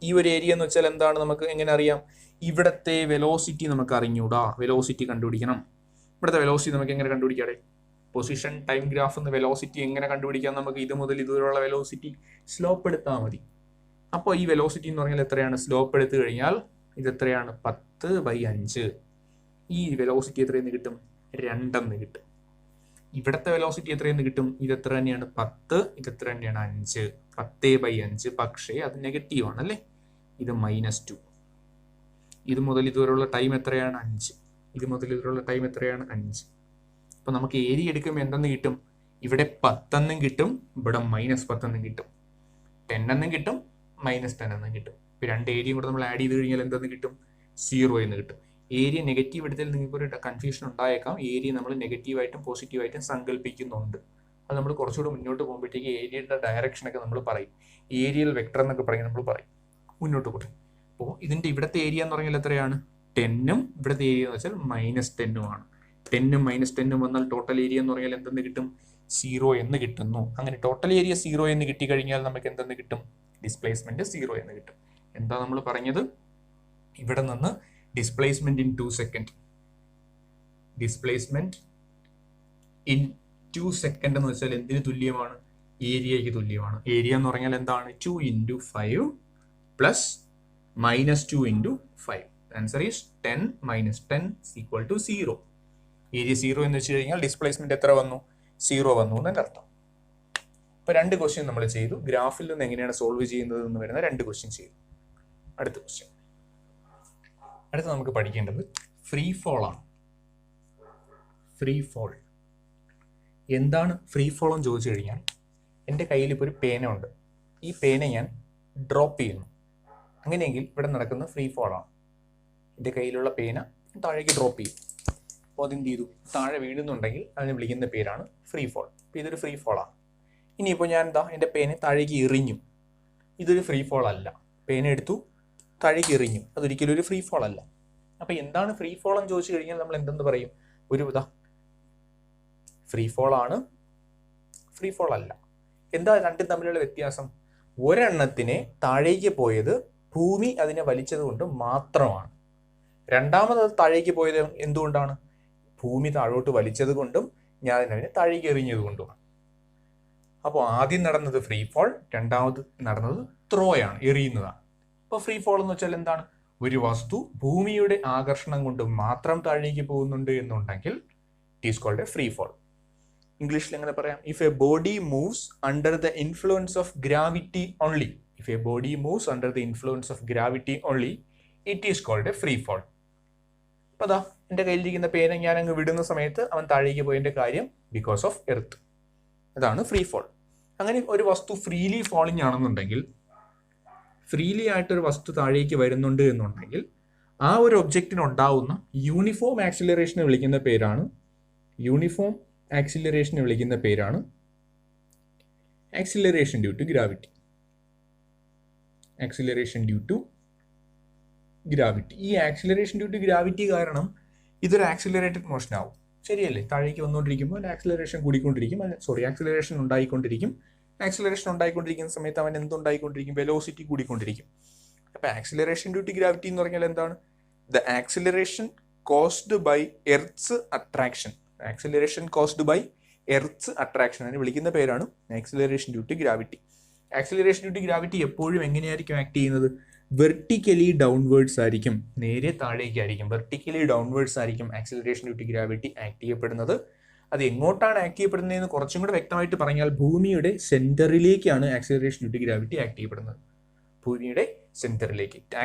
ഈ ഒരു ഏരിയ എന്ന് വെച്ചാൽ എന്താണ്? നമുക്ക് എങ്ങനെ അറിയാം? ഇവിടത്തെ വെലോസിറ്റി നമുക്ക് അറിഞ്ഞൂടാ. വെലോസിറ്റി കണ്ടുപിടിക്കണം. ഇവിടുത്തെ വെലോസിറ്റി നമുക്ക് എങ്ങനെ കണ്ടുപിടിക്കാടെ? പൊസിഷൻ ടൈം ഗ്രാഫ് എന്ന് വെലോസിറ്റി എങ്ങനെ കണ്ടുപിടിക്കാം? നമുക്ക് ഇത് മുതൽ ഇതുവരെയുള്ള വെലോസിറ്റി സ്ലോപ്പ് എടുത്താൽ മതി. അപ്പോൾ ഈ വെലോസിറ്റി എന്ന് പറഞ്ഞാൽ എത്രയാണ്? സ്ലോപ്പ് എടുത്തു കഴിഞ്ഞാൽ ഇത് എത്രയാണ്? 10/5. ഈ വെലോസിറ്റി എത്രയെന്ന് കിട്ടും? 2 കിട്ടും. ഇവിടത്തെ വെലോസിറ്റി എത്രയെന്ന് കിട്ടും? ഇത് എത്ര തന്നെയാണ്? 10. ഇത് എത്ര തന്നെയാണ്? 5. 10/5. പക്ഷേ അത് നെഗറ്റീവ് ആണ് അല്ലേ? ഇത് -2. ഇത് മുതൽ ഇതുവരെയുള്ള ടൈം എത്രയാണ്? 5. ഇത് മുതൽ ഇതുവരെയുള്ള ടൈം എത്രയാണ്? 5. അപ്പൊ നമുക്ക് ഏരിയ എടുക്കുമ്പോൾ എന്തെന്ന് കിട്ടും? ഇവിടെ 10 എന്നും കിട്ടും, ഇവിടെ -10 എന്നും കിട്ടും, 10 എന്നും കിട്ടും, -10 എന്നും കിട്ടും. ഇപ്പൊ രണ്ട് ഏരിയയും കൂടെ നമ്മൾ ആഡ് ചെയ്ത് കഴിഞ്ഞാൽ എന്തെന്ന് കിട്ടും? 0 എന്ന് കിട്ടും. ഏരിയ നെഗറ്റീവ് എടുത്താൽ നിങ്ങൾക്ക് ഒരു കൺഫ്യൂഷൻ ഉണ്ടായേക്കാം. ഏരിയ നമ്മൾ നെഗറ്റീവായിട്ടും പോസിറ്റീവായിട്ടും സങ്കല്പിക്കുന്നുണ്ട്. അത് നമ്മൾ കുറച്ചുകൂടെ മുന്നോട്ട് പോകുമ്പോഴത്തേക്ക് ഏരിയയുടെ ഡയറക്ഷനൊക്കെ നമ്മൾ പറയും. ഏരിയൽ വെക്ടർ എന്നൊക്കെ പറയും, നമ്മൾ പറയും മുന്നോട്ട് കൂടെ. അപ്പോൾ ഇതിന്റെ ഇവിടുത്തെ ഏരിയ എന്ന് പറഞ്ഞാൽ എത്രയാണ്? 10ഉം ഇവിടുത്തെ ഏരിയ എന്ന് വെച്ചാൽ -10ഉം ആണ്. 10ഉം -10ഉം വന്നാൽ ടോട്ടൽ ഏരിയ എന്ന് പറഞ്ഞാൽ എന്തെന്ന് കിട്ടും? സീറോ എന്ന് കിട്ടുന്നു. അങ്ങനെ ടോട്ടൽ ഏരിയ സീറോ എന്ന് കിട്ടിക്കഴിഞ്ഞാൽ നമുക്ക് എന്തെന്ന് കിട്ടും? ഡിസ്പ്ലേസ്മെന്റ് സീറോ എന്ന് കിട്ടും. എന്താ നമ്മൾ പറഞ്ഞത്? ഇവിടെ നിന്ന് displacement in 2 second, displacement in 2 second എന്ന് വെച്ചാൽ എന്തിന് തുല്യമാണ്? ഏരിയയ്ക്ക് തുല്യമാണ്. ഏരിയ എന്ന് പറഞ്ഞാൽ എന്താണ്? 2 × 5 പ്ലസ് -2 × 5. Answer is 10 - 10 = 0. ഏരിയ 0 എന്ന് വെച്ച് കഴിഞ്ഞാൽ ഡിസ്പ്ലേസ്മെന്റ് എത്ര വന്നു? 0 വന്നു എന്നതിന്റെ അർത്ഥം. ഇപ്പൊ 2 ക്വസ്റ്റ്യൻ നമ്മൾ ചെയ്തു. ഗ്രാഫിൽ നിന്ന് എങ്ങനെയാണ് സോൾവ് ചെയ്യുന്നത് എന്ന് വരുന്ന 2 ക്വസ്റ്റ്യൻ ചെയ്തു. അടുത്ത ക്വസ്റ്റ്യൻ, അടുത്ത് നമുക്ക് പഠിക്കേണ്ടത് ഫ്രീ ഫോൾ ആണ്. ഫ്രീ ഫോൾ എന്താണ്? ഫ്രീ ഫോൾ എന്ന് ചോദിച്ചു കഴിഞ്ഞാൽ എൻ്റെ കയ്യിൽ ഇപ്പോൾ ഒരു പേന ഉണ്ട്. ഈ പേന ഞാൻ ഡ്രോപ്പ് ചെയ്യുന്നു. അങ്ങനെയെങ്കിൽ ഇവിടെ നടക്കുന്ന ഫ്രീ ഫോൾ ആണ്. എൻ്റെ കയ്യിലുള്ള പേന താഴേക്ക് ഡ്രോപ്പ് ചെയ്യും. അപ്പോൾ അതെന്ത് ചെയ്തു? താഴെ വീഴുന്നുണ്ടെങ്കിൽ അതിനെ വിളിക്കുന്ന പേരാണ് ഫ്രീ ഫോൾ. അപ്പോൾ ഇതൊരു ഫ്രീ ഫോളാണ്. ഇനിയിപ്പോൾ ഞാൻ എൻ്റെ പേന താഴേക്ക് എറിഞ്ഞു. ഇതൊരു ഫ്രീ ഫോൾ അല്ല. പേന എടുത്തു, താഴേക്ക് എറിഞ്ഞു. അതൊരിക്കലും ഒരു ഫ്രീ ഫോൾ അല്ല. അപ്പോൾ എന്താണ് ഫ്രീ ഫോൾ എന്ന് ചോദിച്ചു കഴിഞ്ഞാൽ നമ്മൾ എന്തെന്ന് പറയും? ഒരു ഫ്രീ ഫോൾ ആണ്, ഫ്രീ ഫോൾ അല്ല. എന്താ രണ്ടും തമ്മിലുള്ള വ്യത്യാസം? ഒരെണ്ണത്തിനെ താഴേക്ക് പോയത് ഭൂമി അതിനെ വലിച്ചത് കൊണ്ട് മാത്രമാണ്. രണ്ടാമത് താഴേക്ക് പോയത് എന്തുകൊണ്ടാണ്? ഭൂമി താഴോട്ട് വലിച്ചത് കൊണ്ടും ഞാൻ അതിനെ താഴേക്ക് എറിഞ്ഞത് കൊണ്ടുമാണ്. അപ്പോൾ ആദ്യം നടന്നത് ഫ്രീ ഫോൾ, രണ്ടാമത് നടന്നത് ത്രോയാണ്, എറിയുന്നതാണ്. അപ്പോൾ ഫ്രീ ഫോൾ എന്ന് വെച്ചാൽ എന്താണ്? ഒരു വസ്തു ഭൂമിയുടെ ആകർഷണം കൊണ്ട് മാത്രം താഴേക്ക് പോകുന്നുണ്ട് എന്നുണ്ടെങ്കിൽ it is called a free fall. ഇംഗ്ലീഷിൽ എങ്ങനെ പറയാം? If a body moves under the influence of gravity only, if a body moves under the influence of gravity only it is called a free fall. അപ്പോൾ എൻ്റെ കയ്യിലിരിക്കുന്ന പേന ഞാൻ അങ്ങ് വിടുന്ന സമയത്ത് അവൻ താഴേക്ക് പോയതിൻ്റെ കാര്യം ബിക്കോസ് ഓഫ് എർത്ത്. അതാണ് ഫ്രീ ഫോൾ. അങ്ങനെ ഒരു വസ്തു ഫ്രീലി ഫോളിങ് ആണെന്നുണ്ടെങ്കിൽ, ഫ്രീലി ആയിട്ടൊരു വസ്തു താഴേക്ക് വരുന്നുണ്ട് എന്നുണ്ടെങ്കിൽ ആ ഒരു ഒബ്ജക്റ്റിന് ഉണ്ടാവുന്ന യൂണിഫോം ആക്സിലറേഷനെ വിളിക്കുന്ന പേരാണ് acceleration due to gravity. Acceleration due to gravity. ഈ ആക്സിലറേഷൻ ഡ്യൂ ടു ഗ്രാവിറ്റി കാരണം ഇതൊരു ആക്സിലറേറ്റഡ് മോഷൻ ആവും. ശരിയല്ലേ? താഴേക്ക് വന്നുകൊണ്ടിരിക്കുമ്പോൾ ആക്സിലറേഷൻ കൂടിക്കൊണ്ടിരിക്കും. ആക്സിലറേഷൻ ഉണ്ടായിക്കൊണ്ടിരിക്കും. ആക്സിലറേഷൻ ഉണ്ടായിക്കൊണ്ടിരിക്കുന്ന സമയത്ത് അവൻ എന്തുണ്ടായിക്കൊണ്ടിരിക്കും? വെലോസിറ്റി കൂടിക്കൊണ്ടിരിക്കും. അപ്പോൾ ആക്സിലറേഷൻ ഡ്യൂ ടു ഗ്രാവിറ്റി എന്ന് പറഞ്ഞാൽ എന്താണ്? The acceleration caused by earth's attraction. Acceleration caused by earth's attraction അതിന് വിളിക്കുന്ന പേരാണ് acceleration due to gravity. Acceleration due to gravity എപ്പോഴും എങ്ങനെയായിരിക്കും ആക്ട് ചെയ്യുന്നത്? വെർട്ടിക്കലി ഡൗൺവേർഡ്സ് ആയിരിക്കും, നേരെ താഴേക്കായിരിക്കും. വെർട്ടിക്കലി ഡൗൺവേർഡ്സ് ആയിരിക്കും acceleration due to gravity act ചെയ്യപ്പെടുന്നത്. അത് എങ്ങോട്ടാണ് ആക്ട് ചെയ്യപ്പെടുന്നതെന്ന് കുറച്ചും കൂടെ വ്യക്തമായിട്ട് പറഞ്ഞാൽ ഭൂമിയുടെ സെന്ററിലേക്കാണ് acceleration due to gravity act ചെയ്യപ്പെടുന്നത്. ഭൂമിയുടെ സെന്ററിലേക്ക്,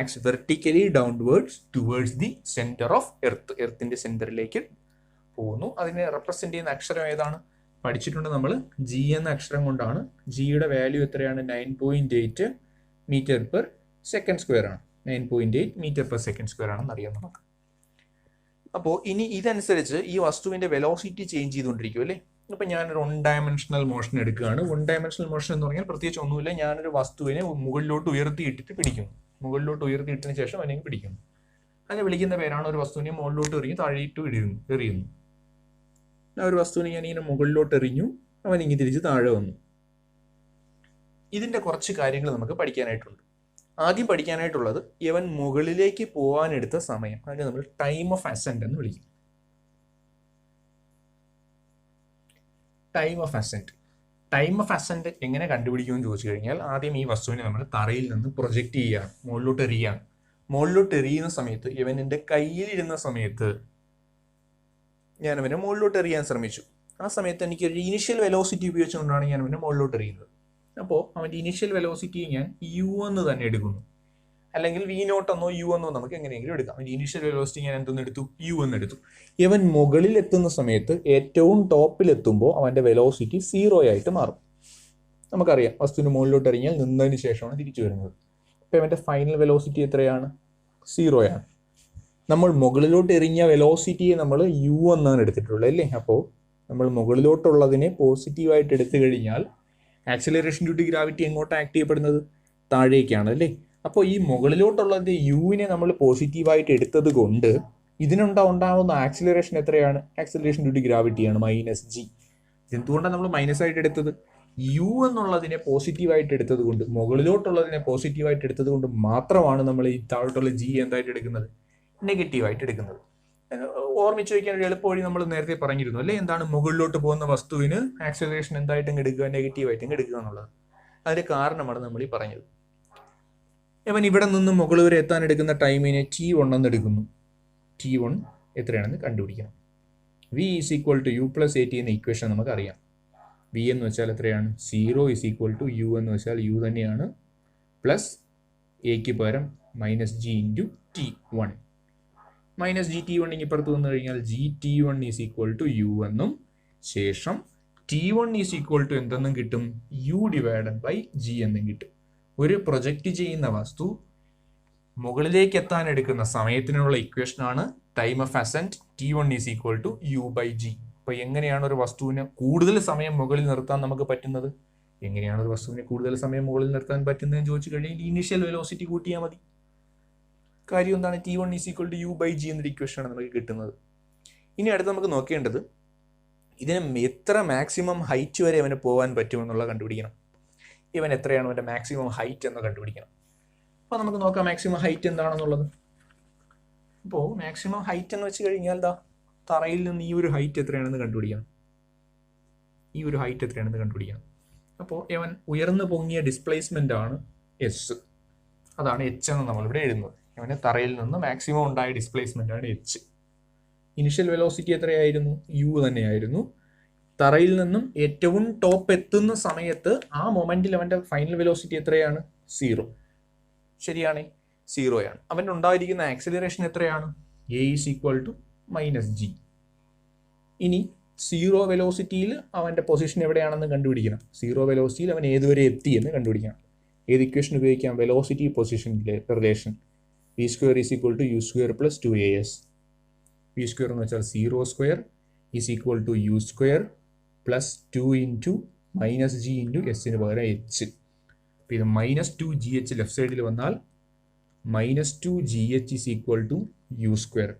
vertically downwards towards the centre of earth. എർത്തിന്റെ സെന്ററിലേക്ക് പോകുന്നു. അതിനെ റെപ്രസെന്റ് ചെയ്യുന്ന അക്ഷരം ഏതാണ്? പഠിച്ചിട്ടുണ്ട് നമ്മൾ. ജി എന്ന അക്ഷരം കൊണ്ടാണ്. ജിയുടെ വാല്യൂ എത്രയാണ്? 9.8 m/s² ആണ്. 9.8 m/s² ആണെന്ന് അറിയാം നമുക്ക്. അപ്പോൾ ഇനി ഇതനുസരിച്ച് ഈ വസ്തുവിന്റെ വെലോസിറ്റി ചേഞ്ച് ചെയ്തുകൊണ്ടിരിക്കും അല്ലേ? അപ്പം ഞാനൊരു 1 ഡയമെൻഷണൽ മോഷൻ എടുക്കുകയാണ്. 1 ഡയമെൻഷണൽ മോഷൻ എന്ന് പറഞ്ഞാൽ പ്രത്യേകിച്ച് ഒന്നുമില്ല. ഞാനൊരു വസ്തുവിനെ മുകളിലോട്ട് ഉയർത്തിയിട്ടിട്ട് പിടിക്കുന്നു. മുകളിലോട്ട് ഉയർത്തിയിട്ടതിന് ശേഷം അതിനെ പിടിക്കുന്നു. അതിനെ വിളിക്കുന്ന പേരാണ് ഒരു വസ്തുവിനെ മുകളിലോട്ട് എറിഞ്ഞ് താഴേട്ട് എറിയുന്നു. ഒരു വസ്തുവിനെ ഞാൻ ഇങ്ങനെ മുകളിലോട്ട് എറിഞ്ഞു, അവൻ ഇങ്ങനെ തിരിച്ച് താഴെ വന്നു. ഇതിന്റെ കുറച്ച് കാര്യങ്ങൾ നമുക്ക് പഠിക്കാനായിട്ടുണ്ട്. ആദ്യം പഠിക്കാനായിട്ടുള്ളത് ഇവൻ മുകളിലേക്ക് പോകാനെടുത്ത സമയം. അതിന് നമ്മൾ ടൈം ഓഫ് അസെന്റ് എന്ന് വിളിക്കും. ടൈം ഓഫ് അസെന്റ് എങ്ങനെ കണ്ടുപിടിക്കുമെന്ന് ചോദിച്ചു കഴിഞ്ഞാൽ ആദ്യം ഈ വസ്തുവിനെ നമ്മൾ തറയിൽ നിന്ന് പ്രൊജക്റ്റ് ചെയ്യുകയാണ്, മുകളിലോട്ട് എറിയുകയാണ്. മുകളിലോട്ട് എറിയുന്ന സമയത്ത് ഇവൻ എൻ്റെ കയ്യിലിരുന്ന സമയത്ത് ഞാൻ അവനെ മുകളിലോട്ട് എറിയാൻ ശ്രമിച്ചു. ആ സമയത്ത് എനിക്ക് ഒരു ഇനിഷ്യൽ വെലോസിറ്റി ഉപയോഗിച്ചുകൊണ്ടാണ് ഞാൻ അവനെ മുകളിലോട്ട് എറിയുന്നത്. അപ്പോൾ അവൻ്റെ ഇനിഷ്യൽ വെലോസിറ്റി ഞാൻ യു എന്ന് തന്നെ എടുക്കുന്നു. അല്ലെങ്കിൽ വി നോട്ട് എന്നോ യു എന്നോ നമുക്ക് എങ്ങനെയെങ്കിലും എടുക്കാം. അവൻ്റെ ഇനിഷ്യൽ വെലോസിറ്റി ഞാൻ എന്തെന്ന് എടുത്തു? യു എന്ന് എടുത്തു. ഇവൻ മുകളിൽ എത്തുന്ന സമയത്ത് ഏറ്റവും ടോപ്പിലെത്തുമ്പോൾ അവൻ്റെ വെലോസിറ്റി 0 ആയിട്ട് മാറും. നമുക്കറിയാം വസ്തുവിന് മുകളിലോട്ട് എറിഞ്ഞാൽ നിന്നതിന് ശേഷമാണ് തിരിച്ചു വരുന്നത്. അപ്പോൾ ഇവൻ്റെ ഫൈനൽ വെലോസിറ്റി എത്രയാണ്? 0 ആണ്. നമ്മൾ മുകളിലോട്ട് എറിഞ്ഞ വെലോസിറ്റിയെ നമ്മൾ യു എന്നാണ് എടുത്തിട്ടുള്ളത് അല്ലേ? അപ്പോൾ നമ്മൾ മുകളിലോട്ടുള്ളതിനെ പോസിറ്റീവായിട്ട് എടുത്തു കഴിഞ്ഞാൽ ആക്സിലറേഷൻ ഡ്യൂ ടു ഗ്രാവിറ്റി എങ്ങോട്ട് ആക്ട് ചെയ്യപ്പെടുന്നത്? താഴേക്കാണ് അല്ലേ? അപ്പോൾ ഈ മുകളിലോട്ടുള്ളത് യുവിനെ നമ്മൾ പോസിറ്റീവായിട്ട് എടുത്തത് കൊണ്ട് ഇതിനുണ്ടാവുന്ന ആക്സിലറേഷൻ എത്രയാണ്? ആക്സിലറേഷൻ ഡ്യൂ ടു ഗ്രാവിറ്റിയാണ് -g. എന്തുകൊണ്ടാണ് നമ്മൾ മൈനസ് ആയിട്ട് എടുത്തത്? യു എന്നുള്ളതിനെ പോസിറ്റീവായിട്ട് എടുത്തത് കൊണ്ട്, മുകളിലോട്ടുള്ളതിനെ പോസിറ്റീവായിട്ട് എടുത്തത് കൊണ്ട് മാത്രമാണ് നമ്മൾ ഈ താഴോട്ടുള്ള ജി എന്തായിട്ട് എടുക്കുന്നത്? നെഗറ്റീവായിട്ട് എടുക്കുന്നത്. ഓർമ്മിച്ച് വയ്ക്കാൻ ഒരു എളുപ്പ വഴി നമ്മൾ നേരത്തെ പറഞ്ഞിരുന്നു അല്ലേ? എന്താണ്? മുകളിലോട്ട് പോകുന്ന വസ്തുവിന് ആക്സലറേഷൻ എന്തായിട്ടും എടുക്കുക? നെഗറ്റീവായിട്ടും എടുക്കുക എന്നുള്ളത്. അതിന്റെ കാരണമാണ് നമ്മൾ ഈ പറഞ്ഞത്. ഇവൻ ഇവിടെ നിന്ന് മുകൾ വരെ എത്താൻ എടുക്കുന്ന ടൈമിനെ T1 എന്ന് എടുക്കുന്നു. T1 എത്രയാണെന്ന് കണ്ടുപിടിക്കണം. V is equal to u plus AT എന്ന ഇക്വേഷൻ നമുക്കറിയാം. V എന്ന് വെച്ചാൽ എത്രയാണ്? 0 ഈസ് ഈക്വൽ ടു യു എന്ന് വെച്ചാൽ യു തന്നെയാണ്, പ്ലസ് എക്ക് പകരം minus g into T1. Minus G T1 ഇപ്പുറത്ത് വന്നു കഴിഞ്ഞാൽ GT1 is equal to U എന്നും, ശേഷം T1 ഈസ് ഈക്വൽ ടു എന്തെന്നും കിട്ടും? യു ഡിവൈഡഡ് ബൈ ജി എന്നും കിട്ടും. ഒരു പ്രൊജക്റ്റ് ചെയ്യുന്ന വസ്തു മുകളിലേക്ക് എത്താൻ എടുക്കുന്ന സമയത്തിനുള്ള ഇക്വേഷനാണ് time of ascent T1 is equal to u by g. അപ്പൊ എങ്ങനെയാണ് ഒരു വസ്തുവിനെ കൂടുതൽ സമയം മുകളിൽ നിർത്താൻ നമുക്ക് പറ്റുന്നത്? എങ്ങനെയാണ് ഒരു വസ്തുവിനെ കൂടുതൽ സമയം മുകളിൽ നിർത്താൻ പറ്റുന്നതെന്ന് ചോദിച്ചു കഴിഞ്ഞാൽ ഇനീഷ്യൽ വെലോസിറ്റി കൂട്ടിയാൽ മതി. കാര്യം എന്താണ്? T1 is equal to u by g എന്നൊരു ഇക്വേഷനാണ് നമുക്ക് കിട്ടുന്നത്. ഇനി അടുത്ത് നമുക്ക് നോക്കേണ്ടത് ഇതിന് എത്ര മാക്സിമം ഹൈറ്റ് വരെ അവന് പോകാൻ പറ്റുമെന്നുള്ള കണ്ടുപിടിക്കണം. ഇവൻ എത്രയാണ് അവൻ്റെ മാക്സിമം ഹൈറ്റ് എന്ന് കണ്ടുപിടിക്കണം. അപ്പോൾ നമുക്ക് നോക്കാം മാക്സിമം ഹൈറ്റ് എന്താണെന്നുള്ളത്. അപ്പോൾ മാക്സിമം ഹൈറ്റ് എന്ന് വെച്ച് കഴിഞ്ഞാൽ തറയിൽ നിന്ന് ഈ ഒരു ഹൈറ്റ് എത്രയാണെന്ന് കണ്ടുപിടിക്കണം. ഈ ഒരു ഹൈറ്റ് എത്രയാണെന്ന് കണ്ടുപിടിക്കണം. അപ്പോൾ ഇവൻ ഉയർന്നു പൊങ്ങിയ ഡിസ്പ്ലേസ്മെന്റ് ആണ് എച്ച്. അതാണ് എച്ച് എന്ന് നമ്മളിവിടെ എഴുതുന്നത്. ഇവന് തറയിൽ നിന്ന് മാക്സിമം ഉണ്ടായ ഡിസ്പ്ലേസ്മെന്റ് ആണ് എച്ച്. ഇനിഷ്യൽ വെലോസിറ്റി എത്രയായിരുന്നു? യു തന്നെയായിരുന്നു. തറയിൽ നിന്നും ഏറ്റവും ടോപ്പ് എത്തുന്ന സമയത്ത് ആ മൊമെന്റിൽ അവന്റെ ഫൈനൽ വെലോസിറ്റി എത്രയാണ്? 0. ശരിയാണ്, 0 ആണ്. അവൻ്റെ ഉണ്ടായിരിക്കുന്ന ആക്സിലറേഷൻ എത്രയാണ്? A is equal to minus g. ഇനി 0 വെലോസിറ്റിയിൽ അവന്റെ പൊസിഷൻ എവിടെയാണെന്ന് കണ്ടുപിടിക്കണം. 0 വെലോസിറ്റിയിൽ അവൻ ഏതുവരെ എത്തി എന്ന് കണ്ടുപിടിക്കണം. ഏത് ഇക്വേഷൻ ഉപയോഗിക്കാം? Velocity position relation. V square is equal to u square plus 2as. V square എന്ന് വെച്ചാൽ 0 square is equal to u square plus 2 into minus g into എസിന് പകരം എച്ച്. അപ്പോൾ ഇത് മൈനസ് 2gh ലെഫ്റ്റ് സൈഡിൽ വന്നാൽ minus 2gh is equal to u square.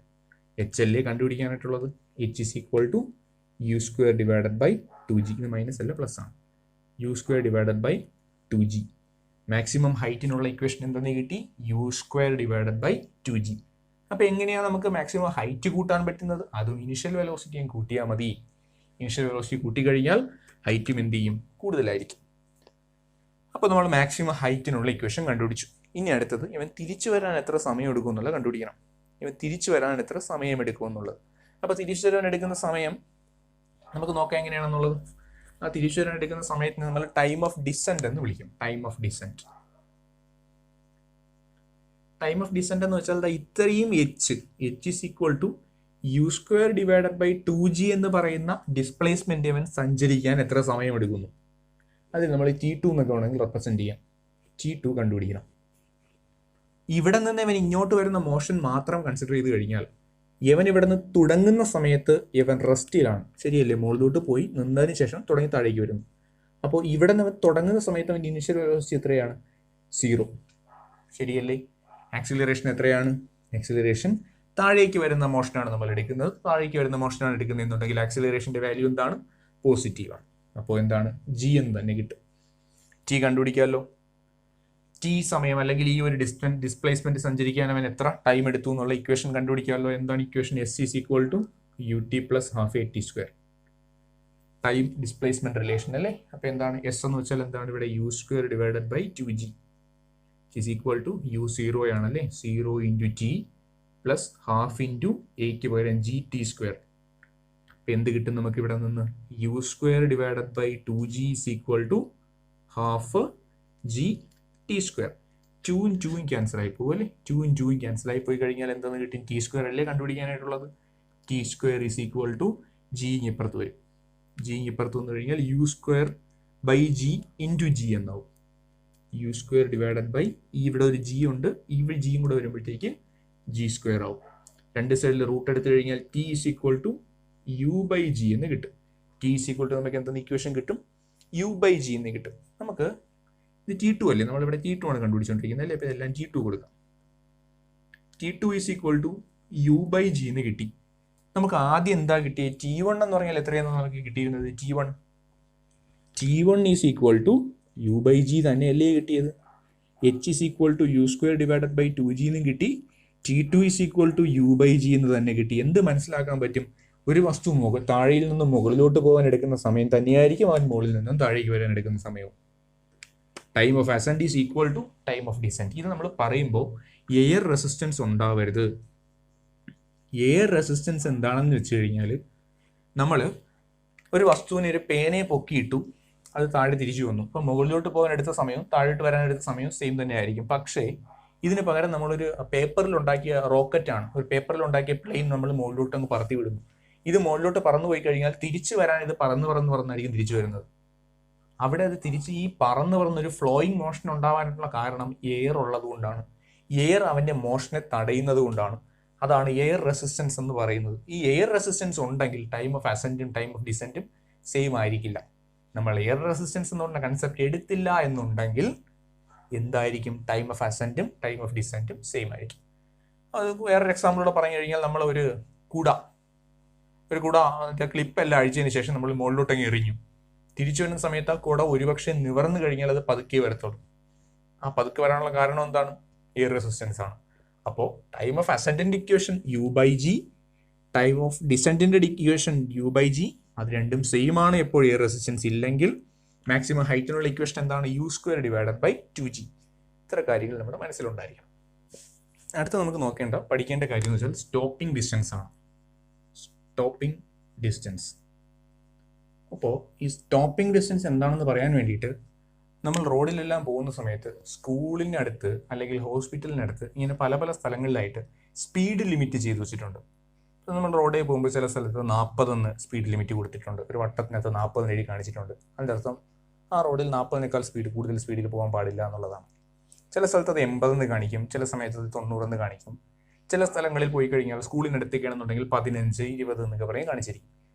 H അല്ലേ കണ്ടുപിടിക്കാനായിട്ടുള്ളത്? H is equal to u square divided by 2g. ഇത് minus അല്ല പ്ലസ് ആണ്. U square divided by 2g. Maximum ഹൈറ്റിനുള്ള ഇക്വേഷൻ എന്തെന്ന് കിട്ടി? U square divided by 2g. അപ്പോൾ എങ്ങനെയാണ് നമുക്ക് മാക്സിമം ഹൈറ്റ് കൂട്ടാൻ പറ്റുന്നത്? അതും ഇനിഷ്യൽ വെലോസിറ്റിയും കൂട്ടിയാൽ മതി. ഇനിഷ്യൽ വെലോസിറ്റി കൂട്ടിക്കഴിഞ്ഞാൽ ഹൈറ്റും എന്ത് ചെയ്യും? കൂടുതലായിരിക്കും. അപ്പോൾ നമ്മൾ മാക്സിമം ഹൈറ്റിനുള്ള ഇക്വേഷൻ കണ്ടുപിടിച്ചു. ഇനി അടുത്തത് ഇവൻ തിരിച്ചു വരാൻ എത്ര സമയം എടുക്കും എന്നുള്ളത് കണ്ടുപിടിക്കണം. ഇവൻ തിരിച്ചു വരാൻ എത്ര സമയം എടുക്കും എന്നുള്ളത്. അപ്പോൾ തിരിച്ചു വരാൻ എടുക്കുന്ന സമയം നമുക്ക് നോക്കാം എങ്ങനെയാണെന്നുള്ളത്. ആ തിരിച്ചു വരാൻ എടുക്കുന്ന സമയത്തിന് നമ്മൾ ടൈം ഓഫ് ഡിസെന്റ് എന്ന് വിളിക്കും. Time of descent. Time of descent എന്ന് വെച്ചാൽ ഇത്രയും h is equal to u square divided by 2g എന്ന് പറയുന്ന ഡിസ്പ്ലേസ്മെന്റ് ഇവൻ സഞ്ചരിക്കാൻ എത്ര സമയം എടുക്കുന്നു. അതിൽ നമ്മൾ T2 എന്നൊക്കെ വേണമെങ്കിൽ റെപ്രസെന്റ് ചെയ്യാം. T2 കണ്ടുപിടിക്കണം. ഇവിടെ നിന്ന് ഇവൻ ഇങ്ങോട്ട് വരുന്ന മോഷൻ മാത്രം കൺസിഡർ ചെയ്ത് കഴിഞ്ഞാൽ ഇവൻ ഇവിടെ നിന്ന് തുടങ്ങുന്ന സമയത്ത് ഇവൻ റെസ്റ്റിലാണ്. ശരിയല്ലേ? മുകളിലോട്ട് പോയി നിന്നതിന് ശേഷം തുടങ്ങി താഴേക്ക് വരുന്നു. അപ്പോൾ ഇവിടെ നിന്ന് തുടങ്ങുന്ന സമയത്ത് അവൻ്റെ ഇനിഷ്യൽ വെലോസിറ്റി എത്രയാണ്? 0. ശരിയല്ലേ? ആക്സിലറേഷൻ എത്രയാണ്? ആക്സിലറേഷൻ താഴേക്ക് വരുന്ന മോഷനാണ് നമ്മൾ എടുക്കുന്നത്. താഴേക്ക് വരുന്ന മോഷനാണ് എടുക്കുന്നത് എന്നുണ്ടെങ്കിൽ ആക്സിലറേഷന്റെ വാല്യൂ എന്താണ്? പോസിറ്റീവാണ്. അപ്പോൾ എന്താണ്? ജി എന്ന് തന്നെ കിട്ടും. ടി കണ്ടുപിടിക്കാമല്ലോ. ടി സമയം അല്ലെങ്കിൽ ഈ ഒരു ഡിസ്പ്ലേസ്മെന്റ് സഞ്ചരിക്കാൻ അവൻ എത്ര ടൈം എടുത്തു എന്നുള്ള ഇക്വേഷൻ കണ്ടുപിടിക്കാമല്ലോ. എന്താണ് equation? S is equal to u t plus half a t square. Time displacement relation അല്ലേ? അപ്പോൾ എന്താണ് എസ് എന്ന് വെച്ചാൽ എന്താണ്? ഇവിടെ u square divided by 2g is equal to u 0 ആണല്ലേ? 0 into t plus half into എക്ക് പകരം ജി ടി സ്ക്വയർ. അപ്പം എന്ത് കിട്ടും നമുക്ക് ഇവിടെ നിന്ന്? U square divided by 2g is equal to half g t square. 2ഉം 2ഉം ക്യാൻസൽ ആയി പോകും അല്ലേ? 2ഉം 2ഉം ക്യാൻസൽ ആയി പോയി കഴിഞ്ഞാൽ എന്താന്ന് കിട്ടും? ടി സ്ക്വയർ അല്ലേ കണ്ടുപിടിക്കാനായിട്ടുള്ളത്? T square is equal to g ഇപ്പുറത്ത് വരും. ജി ഇപ്പുറത്ത് വന്നു കഴിഞ്ഞാൽ u square by g into g എന്നാവും. യു സ്ക്വയർ ഡിവൈഡഡ് ബൈ ഇവിടെ ഒരു ജി ഉണ്ട്, ഈ ജിയും കൂടെ വരുമ്പോഴത്തേക്ക് ജി സ്ക്വയർ ആവും. രണ്ട് സൈഡിൽ റൂട്ട് എടുത്തു കഴിഞ്ഞാൽ t is equal to u by g എന്ന് കിട്ടും. ടി ഈസ് ഈക്വൽ ടു നമുക്ക് എന്തെന്ന് ഇക്വേഷൻ കിട്ടും? യു ബൈ ജി എന്ന് കിട്ടും. നമുക്ക് ഇത് T2 അല്ലേ? നമ്മളിവിടെ T2 ആണ് കണ്ടുപിടിച്ചുകൊണ്ടിരിക്കുന്നത് അല്ലേ? അപ്പോൾ ഇതെല്ലാം T2 കൊടുക്കാം. T2 is equal to u by g എന്ന് കിട്ടി. നമുക്ക് ആദ്യം എന്താ കിട്ടിയത്? T1 എന്ന് പറഞ്ഞാൽ എത്രയാണ് നമുക്ക് കിട്ടിയിരുന്നത്? T1 is equal to u by g തന്നെയല്ലേ കിട്ടിയത്? H is equal to u square divided by 2g എന്നും കിട്ടി. T2 is equal to u by g എന്ന് തന്നെ കിട്ടി. എന്ത് മനസ്സിലാക്കാൻ പറ്റും? ഒരു വസ്തു താഴെയിൽ നിന്നും മുകളിലോട്ട് പോകാൻ എടുക്കുന്ന സമയം തന്നെയായിരിക്കും അവൻ മുകളിൽ നിന്നും താഴേക്ക് വരാൻ എടുക്കുന്ന സമയവും. Time of ascend is equal to time of descend. ഇത് നമ്മൾ പറയുമ്പോൾ എയർ റെസിസ്റ്റൻസ് ഉണ്ടാവരുത്. എയർ റെസിസ്റ്റൻസ് എന്താണെന്ന് വെച്ച് കഴിഞ്ഞാൽ, നമ്മൾ ഒരു വസ്തുവിനെ ഒരു പേനയെ പൊക്കിയിട്ടു, അത് താഴെ തിരിച്ചു വന്നു. അപ്പോൾ മുകളിലോട്ട് പോകാൻ എടുത്ത സമയവും താഴോട്ട് വരാൻ എടുത്ത സമയവും സെയിം തന്നെ ആയിരിക്കും. പക്ഷേ ഇതിന് പകരം നമ്മളൊരു പേപ്പറിൽ ഉണ്ടാക്കിയ റോക്കറ്റാണ്, ഒരു പേപ്പറിൽ ഉണ്ടാക്കിയ പ്ലെയിൻ നമ്മൾ മുകളിലോട്ട് അങ്ങ് പറത്തി വിടുന്നു. ഇത് മുകളിലോട്ട് പറന്നു പോയി കഴിഞ്ഞാൽ തിരിച്ചു വരാൻ ഇത് പറന്നായിരിക്കും തിരിച്ചു വരുന്നത്. അവിടെ അത് തിരിച്ച് ഈ പറന്നൊരു ഫ്ലോയിങ് മോഷൻ ഉണ്ടാവാനുള്ള കാരണം എയർ ഉള്ളത് കൊണ്ടാണ്. എയർ അവൻ്റെ മോഷനെ തടയുന്നത് കൊണ്ടാണ്. അതാണ് എയർ റെസിസ്റ്റൻസ് എന്ന് പറയുന്നത്. ഈ എയർ റെസിസ്റ്റൻസ് ഉണ്ടെങ്കിൽ ടൈം ഓഫ് അസെൻറ്റും ടൈം ഓഫ് ഡിസെൻറ്റും സെയിം ആയിരിക്കില്ല. നമ്മൾ എയർ റെസിസ്റ്റൻസ് എന്ന് പറഞ്ഞ കൺസെപ്റ്റ് എടുത്തില്ല എന്നുണ്ടെങ്കിൽ എന്തായിരിക്കും? ടൈം ഓഫ് അസെൻറ്റും ടൈം ഓഫ് ഡിസെൻറ്റും സെയിം ആയിരിക്കും. അത് വേറൊരു എക്സാമ്പിളോടെ പറഞ്ഞു കഴിഞ്ഞാൽ, നമ്മൾ ഒരു കുട ക്ലിപ്പ് എല്ലാം അഴിച്ചതിന് ശേഷം നമ്മൾ മുകളിലോട്ടങ്ങ് എറിഞ്ഞു. തിരിച്ചു വരുന്ന സമയത്ത് ആ കുട ഒരുപക്ഷെ നിവർന്നു കഴിഞ്ഞാൽ അത് പതുക്കെ വരത്തുള്ളൂ. ആ പതുക്കെ വരാനുള്ള കാരണം എന്താണ്? എയർ റെസിസ്റ്റൻസ് ആണ്. അപ്പോൾ ടൈം ഓഫ് അസെൻഡിന്റെ equation u by g, time of ഡിസെൻഡിന്റെ ഇക്വേഷൻ യു ബൈ ജി, അത് രണ്ടും സെയിം ആണ്. എപ്പോൾ എയർ റെസിസ്റ്റൻസ് ഇല്ലെങ്കിൽ മാക്സിമം ഹൈറ്റിനുള്ള ഇക്വേഷൻ എന്താണ്? U square divided by 2g. ഇത്ര കാര്യങ്ങൾ നമ്മുടെ മനസ്സിലുണ്ടായിരിക്കണം. അടുത്ത നമുക്ക് പഠിക്കേണ്ട കാര്യം എന്ന് വെച്ചാൽ സ്റ്റോപ്പിംഗ് ഡിസ്റ്റൻസ് ആണ്. Stopping distance. അപ്പോൾ ഈ സ്റ്റോപ്പിംഗ് ഡിസ്റ്റൻസ് എന്താണെന്ന് പറയാൻ വേണ്ടിയിട്ട്, നമ്മൾ റോഡിലെല്ലാം പോകുന്ന സമയത്ത് സ്കൂളിനടുത്ത് അല്ലെങ്കിൽ ഹോസ്പിറ്റലിനടുത്ത് ഇങ്ങനെ പല പല സ്ഥലങ്ങളിലായിട്ട് സ്പീഡ് ലിമിറ്റ് ചെയ്ത് വെച്ചിട്ടുണ്ട്. ഇപ്പോൾ നമ്മൾ റോഡിൽ പോകുമ്പോൾ ചില സ്ഥലത്ത് 40 സ്പീഡ് ലിമിറ്റ് കൊടുത്തിട്ടുണ്ട്. ഒരു വട്ടത്തിനകത്ത് 40 എഴുതി കാണിച്ചിട്ടുണ്ട്. അതിൻ്റെ അർത്ഥം ആ റോഡിൽ 40 കൂടുതൽ സ്പീഡിൽ പോകാൻ പാടില്ല എന്നുള്ളതാണ്. ചില സ്ഥലത്ത് അത് 80 കാണിക്കും, ചില സമയത്ത് അത് 90 കാണിക്കും. ചില സ്ഥലങ്ങളിൽ പോയി കഴിഞ്ഞാൽ സ്കൂളിനടുത്തേക്കാണെന്നുണ്ടെങ്കിൽ 15, 20 എന്നൊക്കെ പറയും കാണിച്ചിരിക്കും.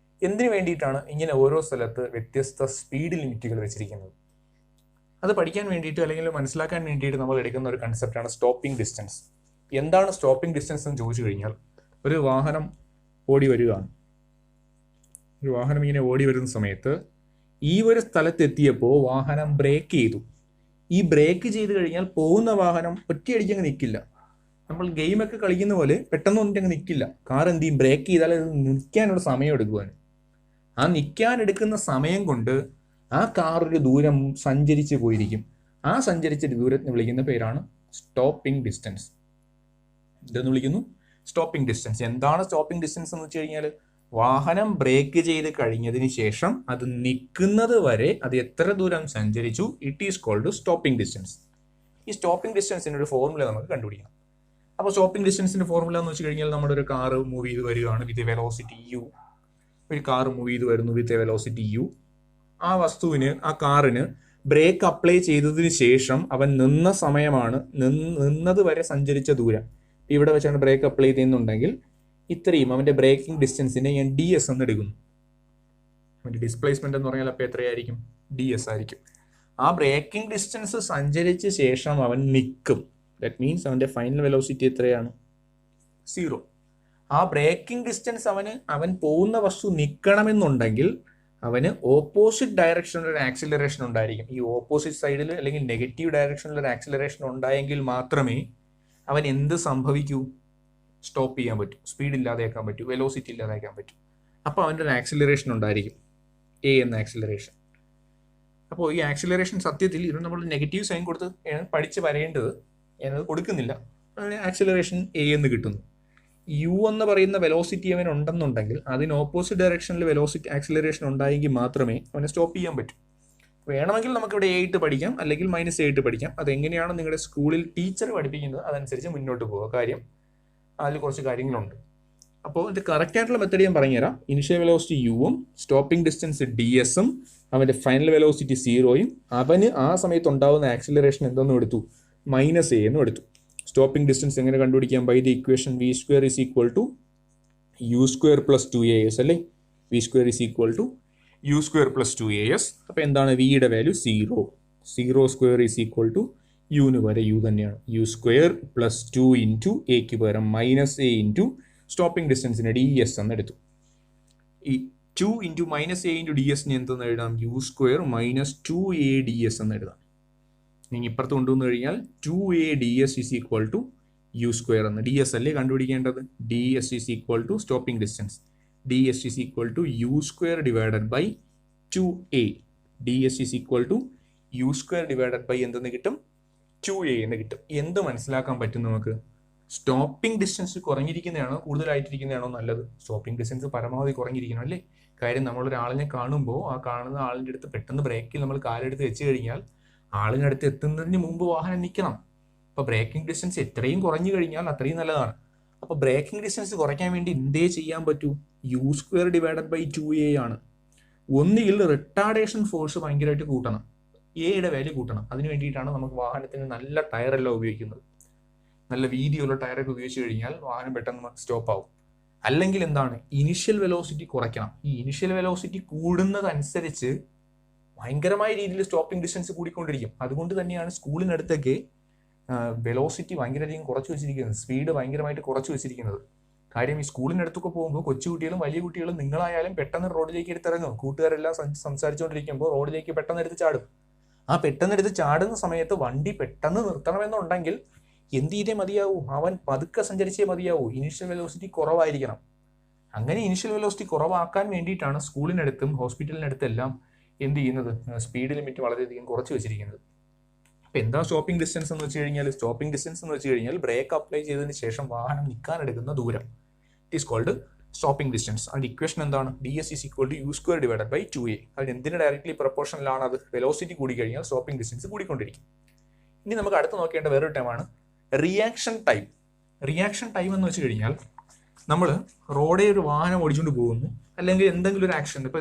എന്തിനു വേണ്ടിയിട്ടാണ് ഇങ്ങനെ ഓരോ സ്ഥലത്ത് വ്യത്യസ്ത സ്പീഡ് ലിമിറ്റുകൾ വെച്ചിരിക്കുന്നത്? അത് പഠിക്കാൻ വേണ്ടിയിട്ട് അല്ലെങ്കിൽ മനസ്സിലാക്കാൻ വേണ്ടിയിട്ട് നമ്മൾ എടുക്കുന്ന ഒരു കൺസെപ്റ്റാണ് സ്റ്റോപ്പിംഗ് ഡിസ്റ്റൻസ്. എന്താണ് സ്റ്റോപ്പിംഗ് ഡിസ്റ്റൻസ് എന്ന് ചോദിച്ചു കഴിഞ്ഞാൽ, ഒരു വാഹനം ഓടി വരികയാണ്. ഒരു വാഹനം ഇങ്ങനെ ഓടി വരുന്ന സമയത്ത് ഈ ഒരു സ്ഥലത്തെത്തിയപ്പോൾ വാഹനം ബ്രേക്ക് ചെയ്തു. ഈ ബ്രേക്ക് ചെയ്ത് കഴിഞ്ഞാൽ പോകുന്ന വാഹനം ഒറ്റയടിക്ക് അങ്ങ് നിൽക്കില്ല. നമ്മൾ ഗെയിമൊക്കെ കളിക്കുന്ന പോലെ പെട്ടെന്ന് ഒന്നിട്ട് അങ്ങ് നിൽക്കില്ല. കാർ എന്ത് ചെയ്യും? ബ്രേക്ക് ചെയ്താൽ അത് നിൽക്കാനുള്ള സമയം എടുക്കുവാൻ. ആ നിൽക്കാൻ എടുക്കുന്ന സമയം കൊണ്ട് ആ കാർ ഒരു ദൂരം സഞ്ചരിച്ച് പോയിരിക്കും. ആ സഞ്ചരിച്ച ദൂരത്തിന് വിളിക്കുന്ന പേരാണ് സ്റ്റോപ്പിംഗ് ഡിസ്റ്റൻസ്. ഇതെന്ന് വിളിക്കുന്നു സ്റ്റോപ്പിംഗ് ഡിസ്റ്റൻസ്. എന്താണ് സ്റ്റോപ്പിംഗ് ഡിസ്റ്റൻസ് എന്ന് വെച്ച് കഴിഞ്ഞാൽ, വാഹനം ബ്രേക്ക് ചെയ്ത് കഴിഞ്ഞതിന് ശേഷം അത് നിൽക്കുന്നത് വരെ അത് എത്ര ദൂരം സഞ്ചരിച്ചു, it is called stopping distance. ഈ സ്റ്റോപ്പിംഗ് ഡിസ്റ്റൻസിൻ്റെ ഒരു ഫോർമുല നമുക്ക് കണ്ടുപിടിക്കാം. അപ്പോൾ സ്റ്റോപ്പിംഗ് ഡിസ്റ്റൻസിന്റെ ഫോർമുല എന്ന് വെച്ച് കഴിഞ്ഞാൽ, നമ്മുടെ ഒരു കാർ മൂവ് ചെയ്ത് വരികയാണ് വിത്ത് എ വെലോസിറ്റി u. ഒരു കാർ മൂവ് ചെയ്ത് വരുന്നു വിത്ത് എ വെലോസിറ്റി u. ആ വസ്തുവിന്, ആ കാറിന് ബ്രേക്ക് അപ്ലൈ ചെയ്തതിന് ശേഷം അവൻ നിന്ന സമയമാണ്, നിന്നത് വരെ സഞ്ചരിച്ച ദൂരം. ഇവിടെ വെച്ചാണ് ബ്രേക്ക് അപ്ലൈ ചെയ്യുന്നുണ്ടെങ്കിൽ ഇത്രയും അവൻ്റെ ബ്രേക്കിംഗ് ഡിസ്റ്റൻസിനെ ഞാൻ ds എന്ന് എടുക്കുന്നു. അവൻ്റെ ഡിസ്പ്ലേസ്മെന്റ് എന്ന് പറഞ്ഞാൽ അപ്പോൾ എത്രയായിരിക്കും? ds ആയിരിക്കും. ആ ബ്രേക്കിംഗ് ഡിസ്റ്റൻസ് സഞ്ചരിച്ച ശേഷം അവൻ നിൽക്കും. ദാറ്റ് മീൻസ് അവൻ്റെ ഫൈനൽ വെലോസിറ്റി എത്രയാണ്? 0. ആ ബ്രേക്കിംഗ് ഡിസ്റ്റൻസ് അവൻ പോകുന്ന വസ്തു നിൽക്കണമെന്നുണ്ടെങ്കിൽ അവന് ഓപ്പോസിറ്റ് ഡയറക്ഷനിൽ ഒരു ആക്സിലറേഷൻ ഉണ്ടായിരിക്കും. ഈ ഓപ്പോസിറ്റ് സൈഡിൽ അല്ലെങ്കിൽ നെഗറ്റീവ് ഡയറക്ഷനിൽ ഒരു ആക്സിലറേഷൻ ഉണ്ടായെങ്കിൽ മാത്രമേ അവൻ എന്ത് സംഭവിക്കൂ? സ്റ്റോപ്പ് ചെയ്യാൻ പറ്റും, സ്പീഡ് ഇല്ലാതെയാക്കാൻ പറ്റും, വെലോസിറ്റി ഇല്ലാതെയാക്കാൻ പറ്റും. അപ്പോൾ അവൻ്റെ ഒരു ആക്സിലറേഷൻ ഉണ്ടായിരിക്കും, a എന്ന ആക്സിലറേഷൻ. അപ്പോൾ ഈ ആക്സിലറേഷൻ സത്യത്തിൽ ഇത് നമ്മൾ നെഗറ്റീവ് സൈൻ കൊടുത്ത് പഠിച്ച് വരേണ്ടത്, ഞാനത് കൊടുക്കുന്നില്ല. അതിന് ആക്സിലറേഷൻ a എന്ന് കിട്ടുന്നു. u എന്ന് പറയുന്ന വെലോസിറ്റി അവൻ ഉണ്ടെന്നുണ്ടെങ്കിൽ അതിന് ഓപ്പോസിറ്റ് ഡയറക്ഷനിൽ വെലോസിറ്റി ആക്സിലറേഷൻ ഉണ്ടായെങ്കിൽ മാത്രമേ അവനെ സ്റ്റോപ്പ് ചെയ്യാൻ പറ്റൂ. വേണമെങ്കിൽ നമുക്കിവിടെ a ഇട്ട് പഠിക്കാം, അല്ലെങ്കിൽ -a ഇട്ട് പഠിക്കാം. അതെങ്ങനെയാണ് നിങ്ങളുടെ സ്കൂളിൽ ടീച്ചർ പഠിപ്പിക്കുന്നത് അതനുസരിച്ച് മുന്നോട്ട് പോകുക. കാര്യം അതിൽ കുറച്ച് കാര്യങ്ങളുണ്ട്. അപ്പോൾ ഇത് കറക്റ്റ് ആയിട്ടുള്ള മെത്തേഡ് ഞാൻ പറഞ്ഞുതരാം. ഇനിഷ്യൽ വെലോസിറ്റി uവും സ്റ്റോപ്പിംഗ് ഡിസ്റ്റൻസ് dsഉം അവൻ്റെ ഫൈനൽ വെലോസിറ്റി 0യും അവന് ആ സമയത്ത് ഉണ്ടാകുന്ന ആക്സിലറേഷൻ എന്തെന്നും എടുത്തു? -a എന്നും എടുത്തു. സ്റ്റോപ്പിംഗ് ഡിസ്റ്റൻസ് എങ്ങനെ കണ്ടുപിടിക്കാം? By the equation v square is equal to u square plus 2as അല്ലേ? v square is equal to u square plus 2as. അപ്പോൾ എന്താണ് വിയുടെ value? 0. 0 square is equal to യുന് വരെ u തന്നെയാണ്. u സ്ക്വയർ പ്ലസ് 2 ഇൻറ്റു എക്ക് പകരം -a into stopping ഡിസ്റ്റൻസിന് ds എന്ന് എടുത്തു. ഈ 2 × -a × ds എന്തെന്ന് എഴുതാം? u² - 2a ds എന്ന് എഴുതാം. നിങ്ങൾ ഇപ്പുറത്ത് കൊണ്ടുവന്നു കഴിഞ്ഞാൽ 2a ds = u² എന്ന്. ds അല്ലേ കണ്ടുപിടിക്കേണ്ടത്? ds = stopping distance. ds = u² divided by 2a. ds = u² divided by എന്തെന്ന് കിട്ടും? 2a എന്ന് കിട്ടും. എന്ത് മനസ്സിലാക്കാൻ പറ്റും നമുക്ക്? സ്റ്റോപ്പിംഗ് ഡിസ്റ്റൻസ് കുറഞ്ഞിരിക്കുന്നതാണോ കൂടുതലായിട്ടിരിക്കുന്നതാണോ നല്ലത്? സ്റ്റോപ്പിംഗ് ഡിസ്റ്റൻസ് പരമാവധി കുറഞ്ഞിരിക്കണം അല്ലേ? കാര്യം നമ്മളൊരാളിനെ കാണുമ്പോൾ ആ കാണുന്ന ആളിൻ്റെ അടുത്ത് പെട്ടെന്ന് ബ്രേക്കിൽ നമ്മൾ കാലെടുത്ത് വെച്ച് കഴിഞ്ഞാൽ ആളിനടുത്ത് എത്തുന്നതിന് മുമ്പ് വാഹനം നിൽക്കണം. അപ്പോൾ ബ്രേക്കിംഗ് ഡിസ്റ്റൻസ് എത്രയും കുറഞ്ഞു കഴിഞ്ഞാൽ അത്രയും നല്ലതാണ്. അപ്പോൾ ബ്രേക്കിംഗ് ഡിസ്റ്റൻസ് കുറയ്ക്കാൻ വേണ്ടി എന്തേ ചെയ്യാൻ പറ്റൂ? u² ഡിവൈഡഡ് ബൈ 2a ആണ്. ഒന്നുകിൽ റിട്ടാർഡേഷൻ ഫോഴ്സ് ഭയങ്കരമായിട്ട് കൂട്ടണം, എയുടെ വാല്യൂ കൂട്ടണം. അതിന് വേണ്ടിയിട്ടാണ് നമുക്ക് വാഹനത്തിന് നല്ല ടയറെല്ലാം ഉപയോഗിക്കുന്നത്. നല്ല വീതിയുള്ള ടയറൊക്കെ ഉപയോഗിച്ച് കഴിഞ്ഞാൽ വാഹനം പെട്ടെന്ന് സ്റ്റോപ്പ് ആവും. അല്ലെങ്കിൽ എന്താണ്? ഇനിഷ്യൽ വെലോസിറ്റി കുറയ്ക്കണം. ഈ ഇനിഷ്യൽ വെലോസിറ്റി കൂടുന്നതനുസരിച്ച് ഭയങ്കരമായ രീതിയിൽ സ്റ്റോപ്പിംഗ് ഡിസ്റ്റൻസ് കൂടിക്കൊണ്ടിരിക്കും. അതുകൊണ്ട് തന്നെയാണ് സ്കൂളിനടുത്തൊക്കെ വെലോസിറ്റി ഭയങ്കരധികം കുറച്ച് വെച്ചിരിക്കുന്നത്, സ്പീഡ് ഭയങ്കരമായിട്ട് കുറച്ച് വെച്ചിരിക്കുന്നത്. കാര്യം ഈ സ്കൂളിനടുത്തൊക്കെ പോകുമ്പോൾ കൊച്ചുകുട്ടികളും വലിയ കുട്ടികളും നിങ്ങളായാലും പെട്ടെന്ന് റോഡിലേക്ക് എടുത്തിറങ്ങും. കൂട്ടുകാരെല്ലാം സംസാരിച്ചുകൊണ്ടിരിക്കുമ്പോൾ റോഡിലേക്ക് പെട്ടെന്ന് എടുത്ത് ചാടും. ആ പെട്ടെന്ന് എടുത്ത് ചാടുന്ന സമയത്ത് വണ്ടി പെട്ടെന്ന് നിർത്തണമെന്നുണ്ടെങ്കിൽ എന്ത് ചെയ്തേ മതിയാവൂ? അവൻ പതുക്കെ സഞ്ചരിച്ചേ മതിയാവൂ. ഇനിഷ്യൽ വെലോസിറ്റി കുറവായിരിക്കണം. അങ്ങനെ ഇനിഷ്യൽ വെലോസിറ്റി കുറവാക്കാൻ വേണ്ടിയിട്ടാണ് സ്കൂളിനടുത്തും ഹോസ്പിറ്റലിനടുത്തെല്ലാം എന്ത് ചെയ്യുന്നത്? സ്പീഡ് ലിമിറ്റ് വളരെയധികം കുറച്ച് വെച്ചിരിക്കുന്നത്. അപ്പോൾ എന്താ സ്റ്റോപ്പിംഗ് ഡിസ്റ്റൻസ് എന്ന് വെച്ച് കഴിഞ്ഞാൽ? സ്റ്റോപ്പിംഗ് ഡിസ്റ്റൻസ് എന്ന് വെച്ച് കഴിഞ്ഞാൽ ബ്രേക്ക് അപ്ലൈ ചെയ്തതിന് ശേഷം വാഹനം നിൽക്കാൻ എടുക്കുന്ന ദൂരം. It is called stopping distance. അതിന്റെ ഇക്വേഷൻ എന്താണ്? ds = u² divided by 2a. അതിന് എന്തിന് ഡയറക്ട്ലി പ്രൊപ്പോർഷനിലാണ് അത്? വെലോസിറ്റി കൂടി കഴിഞ്ഞാൽ സ്റ്റോപ്പിംഗ് ഡിസ്റ്റൻസ് കൂടിക്കൊണ്ടിരിക്കും. ഇനി നമുക്ക് അടുത്ത് നോക്കേണ്ട വേറൊരു ടൈമാണ് റിയാക്ഷൻ ടൈം. റിയാക്ഷൻ ടൈം എന്ന് വെച്ച് കഴിഞ്ഞാൽ നമ്മൾ റോഡിൽ ഒരു വാഹനം ഓടിച്ചുകൊണ്ട് പോകുന്നു, അല്ലെങ്കിൽ എന്തെങ്കിലും ഒരു ആക്ഷൻ, ഇപ്പോൾ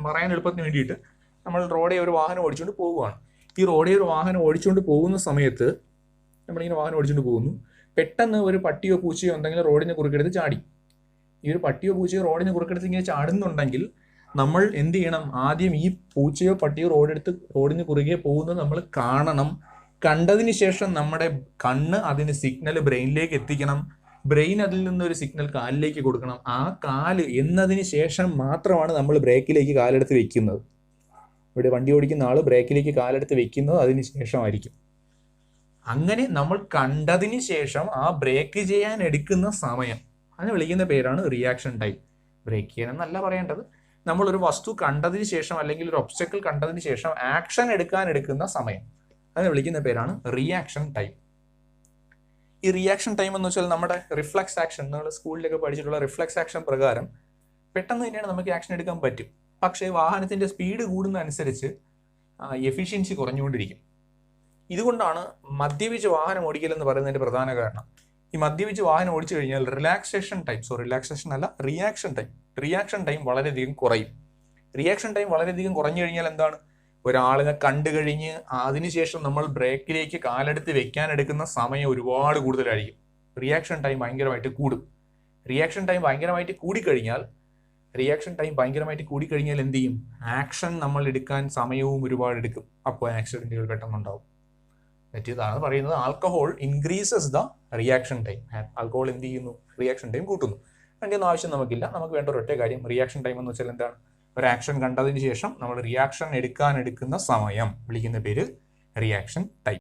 പറയാൻ എളുപ്പത്തിന് വേണ്ടിയിട്ട് നമ്മൾ റോഡിൽ ഒരു വാഹനം ഓടിച്ചുകൊണ്ട് പോവുകയാണ്. ഈ റോഡിൽ ഒരു വാഹനം ഓടിച്ചുകൊണ്ട് പോകുന്ന സമയത്ത് നമ്മളിങ്ങനെ വാഹനം ഓടിച്ചുകൊണ്ട് പോകുന്നു, പെട്ടെന്ന് ഒരു പട്ടിയോ പൂച്ചയോ എന്തെങ്കിലും റോഡിന് കുറുക്കെടുത്ത് ചാടി. ഈ ഒരു പട്ടിയോ പൂച്ചയോ റോഡിന് കുറുക്കെടുത്ത് ഇങ്ങനെ ചാടുന്നുണ്ടെങ്കിൽ നമ്മൾ എന്ത് ചെയ്യണം? ആദ്യം ഈ പൂച്ചയോ പട്ടിയോ റോഡിന് കുറുകെ പോകുന്നത് നമ്മൾ കാണണം. കണ്ടതിന് ശേഷം നമ്മുടെ കണ്ണ് അതിന് സിഗ്നൽ ബ്രെയിനിലേക്ക് എത്തിക്കണം. ബ്രെയിൻ അതിൽ നിന്നൊരു സിഗ്നൽ കാലിലേക്ക് കൊടുക്കണം. ആ കാല് എന്നതിന് ശേഷം മാത്രമാണ് നമ്മൾ ബ്രേക്കിലേക്ക് കാലെടുത്ത് വെക്കുന്നത്. ഇവിടെ വണ്ടി ഓടിക്കുന്ന ആൾ ബ്രേക്കിലേക്ക് കാലെടുത്ത് വെക്കുന്നത് അതിന് ശേഷമായിരിക്കും. അങ്ങനെ നമ്മൾ കണ്ടതിന് ശേഷം ആ ബ്രേക്ക് ചെയ്യാൻ എടുക്കുന്ന സമയം അതിന് വിളിക്കുന്ന പേരാണ് റിയാക്ഷൻ ടൈം. ബ്രേക്ക് ചെയ്യാനെന്നല്ല പറയേണ്ടത്. നമ്മളൊരു വസ്തു കണ്ടതിന് ശേഷം അല്ലെങ്കിൽ ഒരു ഒബ്സ്റ്റക്കിൾ കണ്ടതിന് ശേഷം ആക്ഷൻ എടുക്കാൻ എടുക്കുന്ന സമയം അതിനെ വിളിക്കുന്ന പേരാണ് റിയാക്ഷൻ ടൈം. ഈ റിയാക്ഷൻ ടൈം എന്ന് വെച്ചാൽ നമ്മുടെ റിഫ്ലക്സ് ആക്ഷൻ, നമ്മൾ സ്കൂളിലൊക്കെ പഠിച്ചിട്ടുള്ള റിഫ്ലക്സ് ആക്ഷൻ പ്രകാരം പെട്ടെന്ന് തന്നെയാണ് നമുക്ക് ആക്ഷൻ എടുക്കാൻ പറ്റും. പക്ഷേ വാഹനത്തിന്റെ സ്പീഡ് കൂടുന്നതനുസരിച്ച് എഫിഷ്യൻസി കുറഞ്ഞുകൊണ്ടിരിക്കും. ഇതുകൊണ്ടാണ് മദ്യപിച്ച് വാഹനം ഓടിക്കലെന്ന് പറയുന്നതിന്റെ പ്രധാന കാരണം. ഈ മദ്യപിച്ച് വാഹനം ഓടിച്ചു കഴിഞ്ഞാൽ റിയാക്ഷൻ ടൈം വളരെയധികം കുറയും. റിയാക്ഷൻ ടൈം വളരെയധികം കുറഞ്ഞു കഴിഞ്ഞാൽ എന്താണ്? ഒരാളിനെ കണ്ടു കഴിഞ്ഞ് അതിനുശേഷം നമ്മൾ ബ്രേക്കിലേക്ക് കാലെടുത്ത് വെക്കാൻ എടുക്കുന്ന സമയം ഒരുപാട് കൂടുതലായിരിക്കും. റിയാക്ഷൻ ടൈം ഭയങ്കരമായിട്ട് കൂടും. റിയാക്ഷൻ ടൈം ഭയങ്കരമായിട്ട് കൂടിക്കഴിഞ്ഞാൽ എന്ത് ചെയ്യും? ആക്ഷൻ നമ്മൾ എടുക്കാൻ സമയവും ഒരുപാട് എടുക്കും. അപ്പോൾ ആക്സിഡന്റുകൾ പെട്ടെന്നുണ്ടാവും. ഇതാണ് പറയുന്നത് alcohol increases the reaction time. Alcohol എന്ത് ചെയ്യുന്നു? റിയാക്ഷൻ ടൈം കൂട്ടുന്നു. അതിൻ്റെ ഒന്നും ആവശ്യം നമുക്കില്ല. നമുക്ക് വേണ്ട ഒരൊറ്റ കാര്യം, റിയാക്ഷൻ ടൈം എന്ന് വെച്ചാൽ എന്താണ്? ഒരു ആക്ഷൻ കണ്ടതിന് ശേഷം നമ്മൾ റിയാക്ഷൻ എടുക്കുന്ന സമയം വിളിക്കുന്ന പേര് റിയാക്ഷൻ ടൈം.